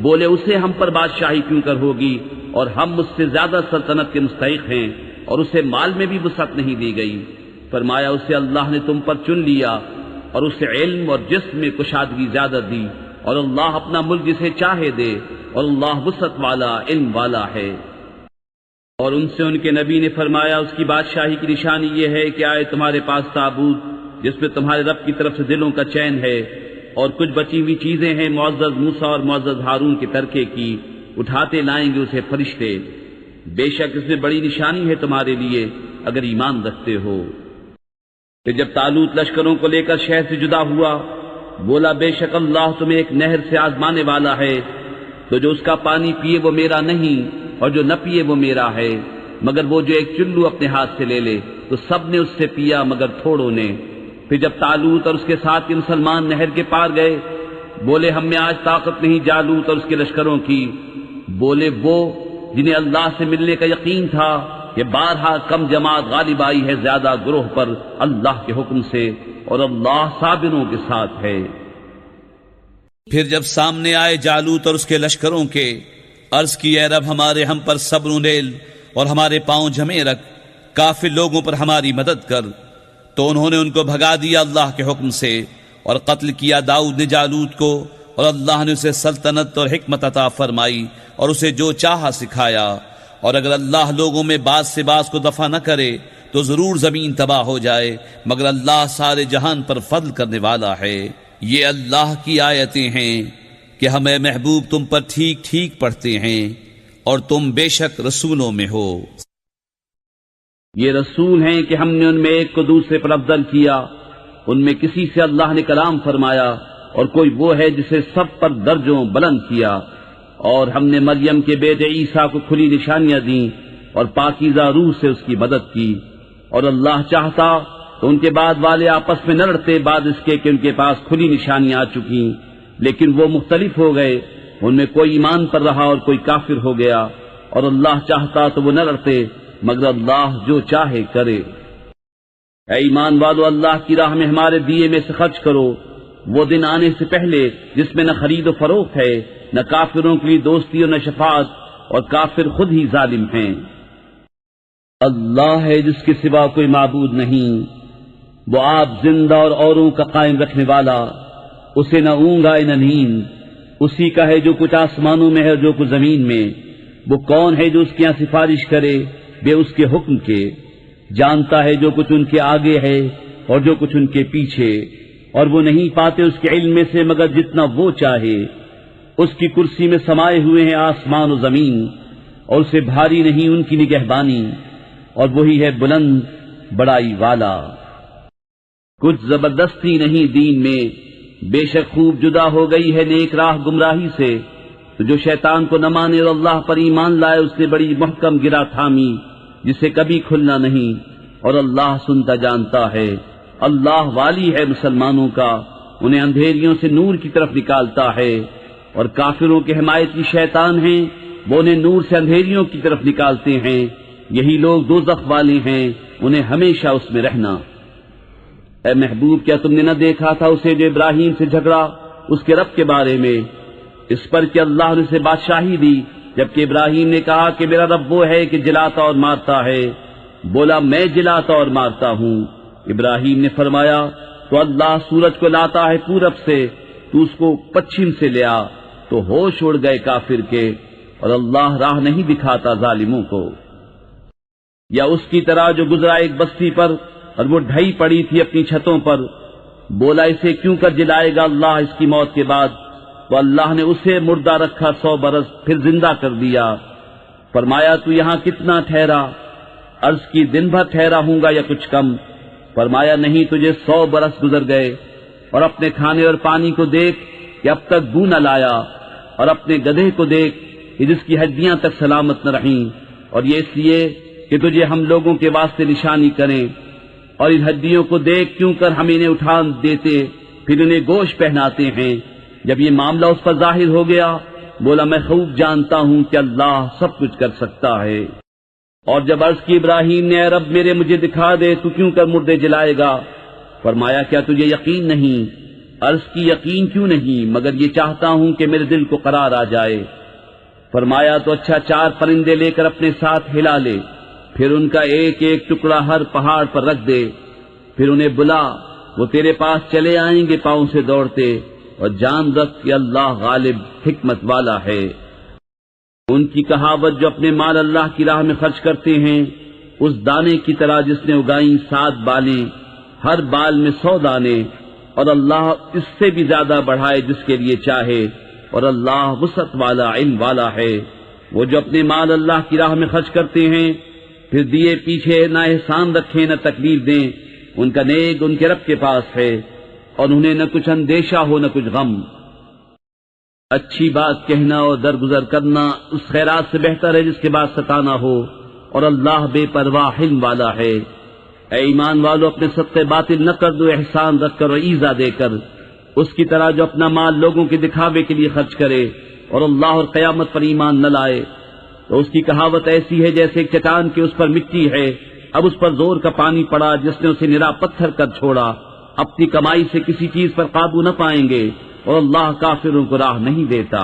بولے اسے ہم پر بادشاہی کیوں کر ہوگی، اور ہم مجھ سے زیادہ سلطنت کے مستحق ہیں، اور اسے مال میں بھی وسعت نہیں دی گئی۔ فرمایا اسے اللہ نے تم پر چن لیا اور اسے علم اور جسم میں کشادگی زیادہ دی، اور اللہ اپنا ملک جسے چاہے دے، اور اللہ وسعت والا علم والا ہے۔ اور ان سے ان کے نبی نے فرمایا اس کی بادشاہی کی نشانی یہ ہے کہ آئے تمہارے پاس تابوت جس میں تمہارے رب کی طرف سے دلوں کا چین ہے، اور کچھ بچی ہوئی چیزیں ہیں معزز موسیٰ اور معزز ہارون کے ترکے کی، اٹھاتے لائیں گے اسے فرشتے۔ بے شک اس میں بڑی نشانی ہے تمہارے لیے اگر ایمان رکھتے ہو۔ کہ جب طالوت لشکروں کو لے کر شہر سے جدا ہوا بولا بے شک اللہ تمہیں ایک نہر سے آزمانے والا ہے، تو جو اس کا پانی پیے وہ میرا نہیں، اور جو نہ پیے وہ میرا ہے، مگر وہ جو ایک چلو اپنے ہاتھ سے لے لے تو سب نے اس سے پیا مگر تھوڑوں نے۔ پھر جب طالوت اور اس کے ساتھ کے مسلمان نہر کے پار گئے بولے ہم میں آج طاقت نہیں جالوت اور اس کے لشکروں کی۔ بولے وہ جنہیں اللہ سے ملنے کا یقین تھا کہ بارہا کم جماعت غالب آئی ہے زیادہ گروہ پر اللہ کے حکم سے، اور اللہ صابروں کے ساتھ ہے۔ پھر جب سامنے آئے جالوت اور اس کے لشکروں کے، عرض کی اے رب ہمارے ہم پر صبر و نیل اور ہمارے پاؤں جمے رکھ، کافر لوگوں پر ہماری مدد کر۔ تو انہوں نے ان کو بھگا دیا اللہ کے حکم سے، اور قتل کیا داؤد نے جالوت کو، اور اللہ نے اسے سلطنت اور حکمت عطا فرمائی اور اسے جو چاہا سکھایا۔ اور اگر اللہ لوگوں میں بعض سے بعض کو دفع نہ کرے تو ضرور زمین تباہ ہو جائے، مگر اللہ سارے جہان پر فضل کرنے والا ہے۔ یہ اللہ کی آیتیں ہیں کہ ہم اے محبوب تم پر ٹھیک ٹھیک پڑھتے ہیں، اور تم بے شک رسولوں میں ہو۔ یہ رسول ہیں کہ ہم نے ان میں ایک کو دوسرے پر افضل کیا، ان میں کسی سے اللہ نے کلام فرمایا، اور کوئی وہ ہے جسے سب پر درجوں بلند کیا۔ اور ہم نے مریم کے بیٹے عیسیٰ کو کھلی نشانیاں دیں اور پاکیزہ روح سے اس کی مدد کی، اور اللہ چاہتا تو ان کے بعد والے آپس میں نہ لڑتے بعد اس کے کہ ان کے پاس کھلی نشانیاں آ چکی، لیکن وہ مختلف ہو گئے، ان میں کوئی ایمان پر رہا اور کوئی کافر ہو گیا، اور اللہ چاہتا تو وہ نہ لڑتے مگر اللہ جو چاہے کرے۔ اے ایمان والو اللہ کی راہ میں ہمارے دیے میں سے خرچ کرو، وہ دن آنے سے پہلے جس میں نہ خرید و فروخت ہے، نہ کافروں کے لیے دوستی اور نہ شفاعت، اور کافر خود ہی ظالم ہیں۔ اللہ ہے جس کے سوا کوئی معبود نہیں، وہ آپ زندہ اور اوروں کا قائم رکھنے والا، اسے نہ اونگ آئے نہ نیند، اسی کا ہے جو کچھ آسمانوں میں ہے اور جو کچھ زمین میں۔ وہ کون ہے جو اس کے یہاں سفارش کرے بے اس کے حکم کے؟ جانتا ہے جو کچھ ان کے آگے ہے اور جو کچھ ان کے پیچھے، اور وہ نہیں پاتے اس کے علم میں سے مگر جتنا وہ چاہے۔ اس کی کرسی میں سمائے ہوئے ہیں آسمان و زمین، اور اسے بھاری نہیں ان کی نگہبانی، اور وہی ہے بلند بڑائی والا۔ کچھ زبردستی نہیں دین میں، بے شک خوب جدا ہو گئی ہے نیک راہ گمراہی سے۔ تو جو شیطان کو نہ مانے اور اللہ پر ایمان لائے، اس نے بڑی محکم گرا تھامی جسے کبھی کھلنا نہیں، اور اللہ سنتا جانتا ہے۔ اللہ والی ہے مسلمانوں کا، انہیں اندھیریوں سے نور کی طرف نکالتا ہے، اور کافروں کے حمایتی شیطان ہیں، وہ انہیں نور سے اندھیریوں کی طرف نکالتے ہیں۔ یہی لوگ دوزخ والے ہیں، انہیں ہمیشہ اس میں رہنا۔ اے محبوب، کیا تم نے نہ دیکھا تھا اسے جو ابراہیم سے جھگڑا اس کے رب کے بارے میں، اس پر کہ اللہ نے اسے بادشاہی دی، جبکہ ابراہیم نے کہا کہ میرا رب وہ ہے کہ جلاتا اور مارتا ہے۔ بولا میں جلاتا اور مارتا ہوں۔ ابراہیم نے فرمایا تو اللہ سورج کو لاتا ہے پورب سے، تو اس کو پچھم سے لیا، تو ہوش اڑ گئے کافر کے، اور اللہ راہ نہیں دکھاتا ظالموں کو۔ یا اس کی طرح جو گزرا ایک بستی پر اور وہ ڈھئی پڑی تھی اپنی چھتوں پر، بولا اسے کیوں کر جلائے گا اللہ اس کی موت کے بعد؟ تو اللہ نے اسے مردہ رکھا 100 برس، پھر زندہ کر دیا۔ فرمایا تو یہاں کتنا ٹھہرا؟ عرض کی دن بھر ٹھہرا ہوں گا یا کچھ کم۔ فرمایا نہیں، تجھے 100 برس گزر گئے۔ اور اپنے کھانے اور پانی کو دیکھ کہ اب تک بو نہ لایا، اور اپنے گدھے کو دیکھ کہ جس کی ہڈیاں تک سلامت نہ رہیں، اور یہ اس لیے کہ تجھے ہم لوگوں کے واسطے نشانی کریں۔ اور ان ہڈیوں کو دیکھ کیوں کر ہم انہیں اٹھا دیتے، پھر انہیں گوشت پہناتے ہیں۔ جب یہ معاملہ اس پر ظاہر ہو گیا، بولا میں خوب جانتا ہوں کہ اللہ سب کچھ کر سکتا ہے۔ اور جب عرض کی ابراہیم نے اے رب میرے مجھے دکھا دے تو کیوں کر مردے جلائے گا؟ فرمایا کیا تجھے یقین نہیں؟ عرض کی یقین کیوں نہیں، مگر یہ چاہتا ہوں کہ میرے دل کو قرار آ جائے۔ فرمایا تو اچھا 4 پرندے لے کر اپنے ساتھ ہلا لے، پھر ان کا ایک ایک ٹکڑا ہر پہاڑ پر رکھ دے، پھر انہیں بلا، وہ تیرے پاس چلے آئیں گے پاؤں سے دوڑتے، اور جان رکھ کہ اللہ غالب حکمت والا ہے۔ ان کی کہاوت جو اپنے مال اللہ کی راہ میں خرچ کرتے ہیں، اس دانے کی طرح جس نے اگائیں 7 بالیں، ہر بال میں 100 دانے، اور اللہ اس سے بھی زیادہ بڑھائے جس کے لیے چاہے، اور اللہ وسعت والا علم والا ہے۔ وہ جو اپنے مال اللہ کی راہ میں خرچ کرتے ہیں، پھر دیے پیچھے نہ احسان رکھیں نہ تکلیف دیں، ان کا نیک ان کے رب کے پاس ہے، اور انہیں نہ کچھ اندیشہ ہو نہ کچھ غم۔ اچھی بات کہنا اور درگزر کرنا اس خیرات سے بہتر ہے جس کے بعد ستانا ہو، اور اللہ بے پرواہ علم والا ہے۔ اے ایمان والو، اپنے صدقے باطل نہ کر دو، احسان رکھ کر اور ایزا دے کر، اس کی طرح جو اپنا مال لوگوں کے دکھاوے کے لیے خرچ کرے اور اللہ اور قیامت پر ایمان نہ لائے، تو اس کی کہاوت ایسی ہے جیسے ایک چٹان کے اس پر مٹی ہے، اب اس پر زور کا پانی پڑا جس نے اسے نرا پتھر کر چھوڑا۔ اپنی کمائی سے کسی چیز پر قابو نہ پائیں گے، اور اللہ کافروں کو راہ نہیں دیتا۔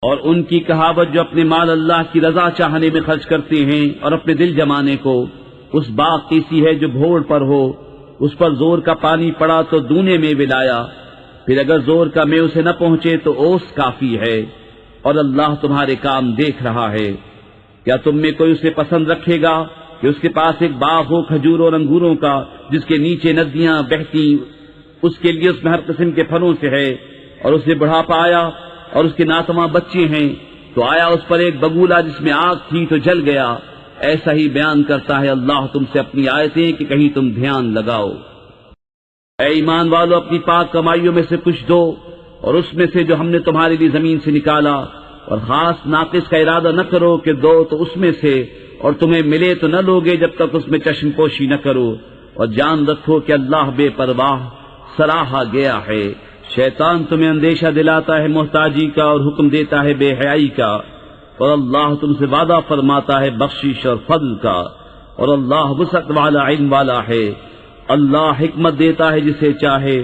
اور ان کی کہاوت جو اپنے مال اللہ کی رضا چاہنے میں خرچ کرتے ہیں اور اپنے دل جمانے کو، اس باغ کی سی ہے جو بھوڑ پر ہو، اس پر زور کا پانی پڑا تو دونے میں ولایا، پھر اگر زور کا میں اسے نہ پہنچے تو اوس کافی ہے، اور اللہ تمہارے کام دیکھ رہا ہے۔ کیا تم میں کوئی اسے پسند رکھے گا کہ اس کے پاس ایک باغ ہو کھجوروں اور انگوروں کا، جس کے نیچے ندیاں بہتی، اس کے لیے اس میں ہر قسم کے پھلوں سے ہے، اور اسے بڑھاپا آیا اور اس کے ناتواں بچے ہیں، تو آیا اس پر ایک بگولا جس میں آگ تھی تو جل گیا۔ ایسا ہی بیان کرتا ہے اللہ تم سے اپنی آیتیں کہ کہیں تم دھیان لگاؤ۔ اے ایمان والو، اپنی پاک کمائیوں میں سے کچھ دو، اور اس میں سے جو ہم نے تمہارے لیے زمین سے نکالا، اور خاص ناقص کا ارادہ نہ کرو کہ دو تو اس میں سے، اور تمہیں ملے تو نہ لوگے جب تک اس میں چشم پوشی نہ کرو، اور جان رکھو کہ اللہ بے پرواہ سراہا گیا ہے۔ شیطان تمہیں اندیشہ دلاتا ہے محتاجی کا اور حکم دیتا ہے بے حیائی کا، اور اللہ تم سے وعدہ فرماتا ہے بخشش اور فضل کا، اور اللہ وسعت والا علم والا ہے۔ اللہ حکمت دیتا ہے جسے چاہے،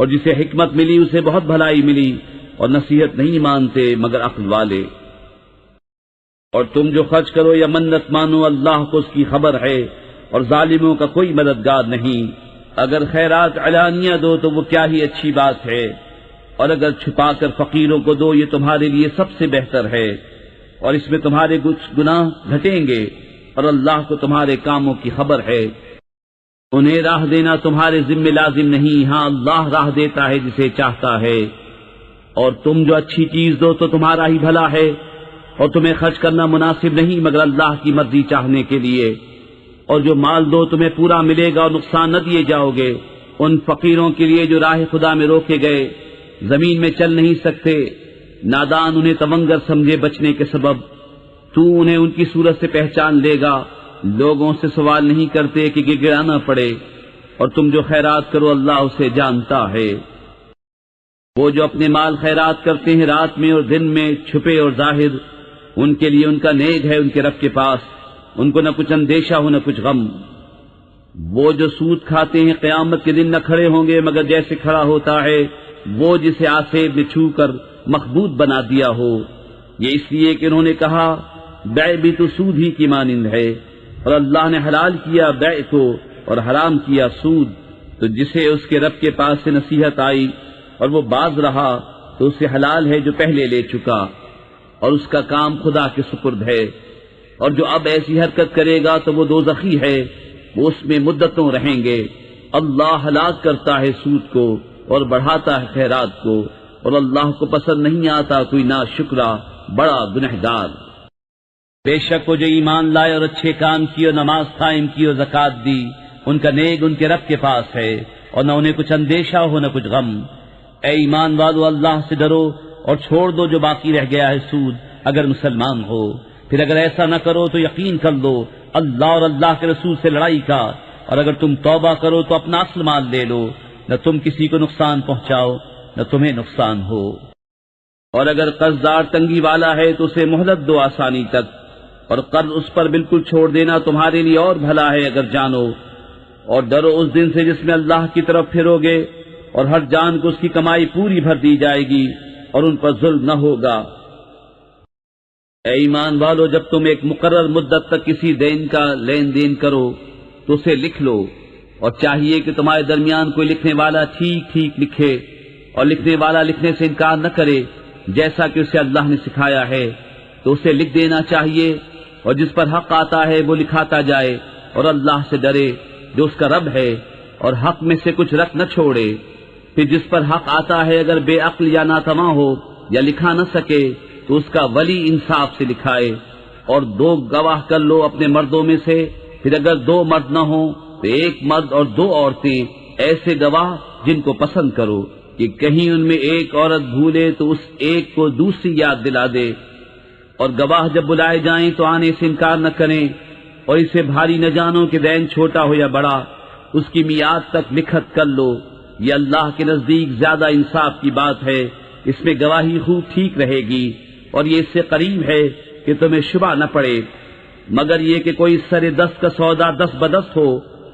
اور جسے حکمت ملی اسے بہت بھلائی ملی، اور نصیحت نہیں مانتے مگر عقل والے۔ اور تم جو خرچ کرو یا منت مانو، اللہ کو اس کی خبر ہے، اور ظالموں کا کوئی مددگار نہیں۔ اگر خیرات علانیہ دو تو وہ کیا ہی اچھی بات ہے، اور اگر چھپا کر فقیروں کو دو یہ تمہارے لیے سب سے بہتر ہے، اور اس میں تمہارے کچھ گناہ گھٹیں گے، اور اللہ کو تمہارے کاموں کی خبر ہے۔ انہیں راہ دینا تمہارے ذمہ لازم نہیں، ہاں اللہ راہ دیتا ہے جسے چاہتا ہے۔ اور تم جو اچھی چیز دو تو تمہارا ہی بھلا ہے، اور تمہیں خرچ کرنا مناسب نہیں مگر اللہ کی مرضی چاہنے کے لیے۔ اور جو مال دو تمہیں پورا ملے گا اور نقصان نہ دیے جاؤ گے۔ ان فقیروں کے لیے جو راہ خدا میں روکے گئے، زمین میں چل نہیں سکتے، نادان انہیں تونگر سمجھے بچنے کے سبب، تو انہیں ان کی صورت سے پہچان لے گا۔ لوگوں سے سوال نہیں کرتے کہ گڑگڑانا پڑے، اور تم جو خیرات کرو اللہ اسے جانتا ہے۔ وہ جو اپنے مال خیرات کرتے ہیں رات میں اور دن میں، چھپے اور ظاہر، ان کے لیے ان کا نیک ہے ان کے رب کے پاس، ان کو نہ کچھ اندیشہ ہو نہ کچھ غم۔ وہ جو سود کھاتے ہیں قیامت کے دن نہ کھڑے ہوں گے مگر جیسے کھڑا ہوتا ہے وہ جسے آسیب میں چھو کر مخبوط بنا دیا ہو۔ یہ اس لیے کہ انہوں نے کہا بیع بھی تو سود ہی کی مانند ہے، اور اللہ نے حلال کیا بیع کو اور حرام کیا سود۔ تو جسے اس کے رب کے پاس سے نصیحت آئی اور وہ باز رہا تو اسے حلال ہے جو پہلے لے چکا، اور اس کا کام خدا کے سپرد ہے۔ اور جو اب ایسی حرکت کرے گا تو وہ دوزخی ہے، وہ اس میں مدتوں رہیں گے۔ اللہ ہلاک کرتا ہے سود کو اور بڑھاتا ہے خیرات کو، اور اللہ کو پسند نہیں آتا کوئی ناشکرا بڑا گنہگار۔ بے شک وہ جو ایمان لائے اور اچھے کام کیے اور نماز قائم کی اور زکوٰۃ دی، ان کا نیک ان کے رب کے پاس ہے، اور نہ انہیں کچھ اندیشہ ہو نہ کچھ غم۔ اے ایمان والو اللہ سے ڈرو اور چھوڑ دو جو باقی رہ گیا ہے سود، اگر مسلمان ہو۔ پھر اگر ایسا نہ کرو تو یقین کر لو اللہ اور اللہ کے رسول سے لڑائی کا، اور اگر تم توبہ کرو تو اپنا اصل مال لے لو، نہ تم کسی کو نقصان پہنچاؤ نہ تمہیں نقصان ہو۔ اور اگر قرض دار تنگی والا ہے تو اسے مہلت دو آسانی تک، اور قرض اس پر بالکل چھوڑ دینا تمہارے لیے اور بھلا ہے اگر جانو۔ اور ڈرو اس دن سے جس میں اللہ کی طرف پھرو گے، اور ہر جان کو اس کی کمائی پوری بھر دی جائے گی، اور ان پر ظلم نہ ہوگا۔ اے ایمان والو جب تم ایک مقرر مدت تک کسی دین کا لین دین کرو تو اسے لکھ لو، اور چاہیے کہ تمہارے درمیان کوئی لکھنے والا ٹھیک ٹھیک لکھے، اور لکھنے والا لکھنے سے انکار نہ کرے جیسا کہ اسے اللہ نے سکھایا ہے، تو اسے لکھ دینا چاہیے، اور جس پر حق آتا ہے وہ لکھاتا جائے، اور اللہ سے ڈرے جو اس کا رب ہے، اور حق میں سے کچھ رکھ نہ چھوڑے۔ پھر جس پر حق آتا ہے اگر بے عقل یا ناتواں ہو یا لکھا نہ سکے تو اس کا ولی انصاف سے لکھائے، اور 2 گواہ کر لو اپنے مردوں میں سے۔ پھر اگر 2 مرد نہ ہوں تو 1 مرد اور 2 عورتیں، ایسے گواہ جن کو پسند کرو، کہ کہیں ان میں ایک عورت بھولے تو اس ایک کو دوسری یاد دلا دے۔ اور گواہ جب بلائے جائیں تو آنے سے انکار نہ کریں، اور اسے بھاری نہ جانو کہ دین چھوٹا ہو یا بڑا، اس کی میعاد تک لکھت کر لو۔ یہ اللہ کے نزدیک زیادہ انصاف کی بات ہے، اس میں گواہی خوب ٹھیک رہے گی، اور یہ اس سے قریب ہے کہ تمہیں شبہ نہ پڑے، مگر یہ کہ کوئی سر دست کا سودا 10 بدست ہو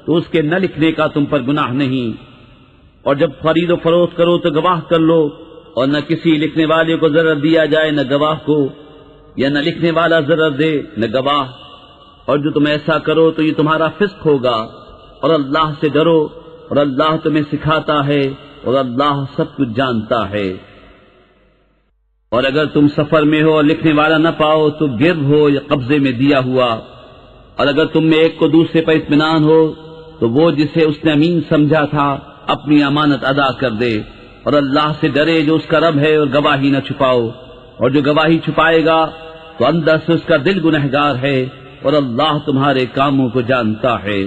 تو اس کے نہ لکھنے کا تم پر گناہ نہیں۔ اور جب خرید و فروخت کرو تو گواہ کر لو، اور نہ کسی لکھنے والے کو ضرر دیا جائے نہ گواہ کو، یا نہ لکھنے والا ضرر دے نہ گواہ۔ اور جو تم ایسا کرو تو یہ تمہارا فسق ہوگا، اور اللہ سے ڈرو، اور اللہ تمہیں سکھاتا ہے، اور اللہ سب کچھ جانتا ہے۔ اور اگر تم سفر میں ہو اور لکھنے والا نہ پاؤ تو گرد ہو یا قبضے میں دیا ہوا، اور اگر تم میں ایک کو دوسرے پر اطمینان ہو تو وہ جسے اس نے امین سمجھا تھا اپنی امانت ادا کر دے، اور اللہ سے ڈرے جو اس کا رب ہے، اور گواہی نہ چھپاؤ، اور جو گواہی چھپائے گا تو اندر سے اس کا دل گنہگار ہے، اور اللہ تمہارے کاموں کو جانتا ہے۔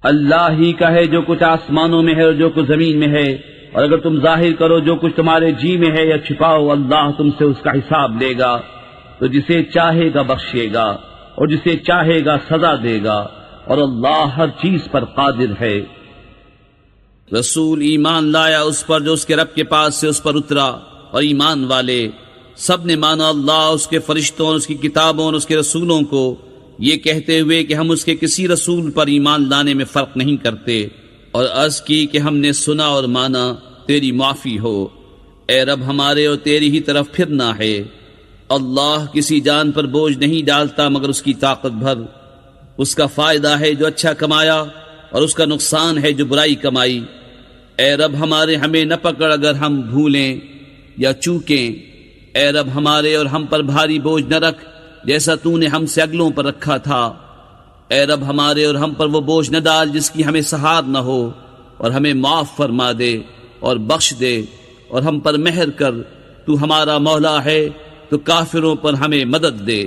اللہ ہی کا ہے جو کچھ آسمانوں میں ہے اور جو کچھ زمین میں ہے، اور اگر تم ظاہر کرو جو کچھ تمہارے جی میں ہے یا چھپاؤ، اللہ تم سے اس کا حساب لے گا، تو جسے چاہے گا بخشے گا، اور جسے چاہے گا سزا دے گا، اور اللہ ہر چیز پر قادر ہے۔ رسول ایمان لایا اس پر جو اس کے رب کے پاس سے اس پر اترا، اور ایمان والے سب نے مانا اللہ، اس کے فرشتوں اور اس کی کتابوں اور اس کے رسولوں کو، یہ کہتے ہوئے کہ ہم اس کے کسی رسول پر ایمان لانے میں فرق نہیں کرتے، اور عرض کی کہ ہم نے سنا اور مانا، تیری معافی ہو۔ اے رب ہمارے، اور تیری ہی طرف پھرنا ہے۔ اللہ کسی جان پر بوجھ نہیں ڈالتا مگر اس کی طاقت بھر۔ اس کا فائدہ ہے جو اچھا کمایا، اور اس کا نقصان ہے جو برائی کمائی۔ اے رب ہمارے، ہمیں نہ پکڑ اگر ہم بھولیں یا چوکیں۔ اے رب ہمارے، اور ہم پر بھاری بوجھ نہ رکھ جیسا تو نے ہم سے اگلوں پر رکھا تھا۔ اے رب ہمارے، اور ہم پر وہ بوجھ نہ ڈال جس کی ہمیں سہار نہ ہو، اور ہمیں معاف فرما دے اور بخش دے، اور ہم پر مہر کر۔ تو ہمارا مولا ہے، تو کافروں پر ہمیں مدد دے۔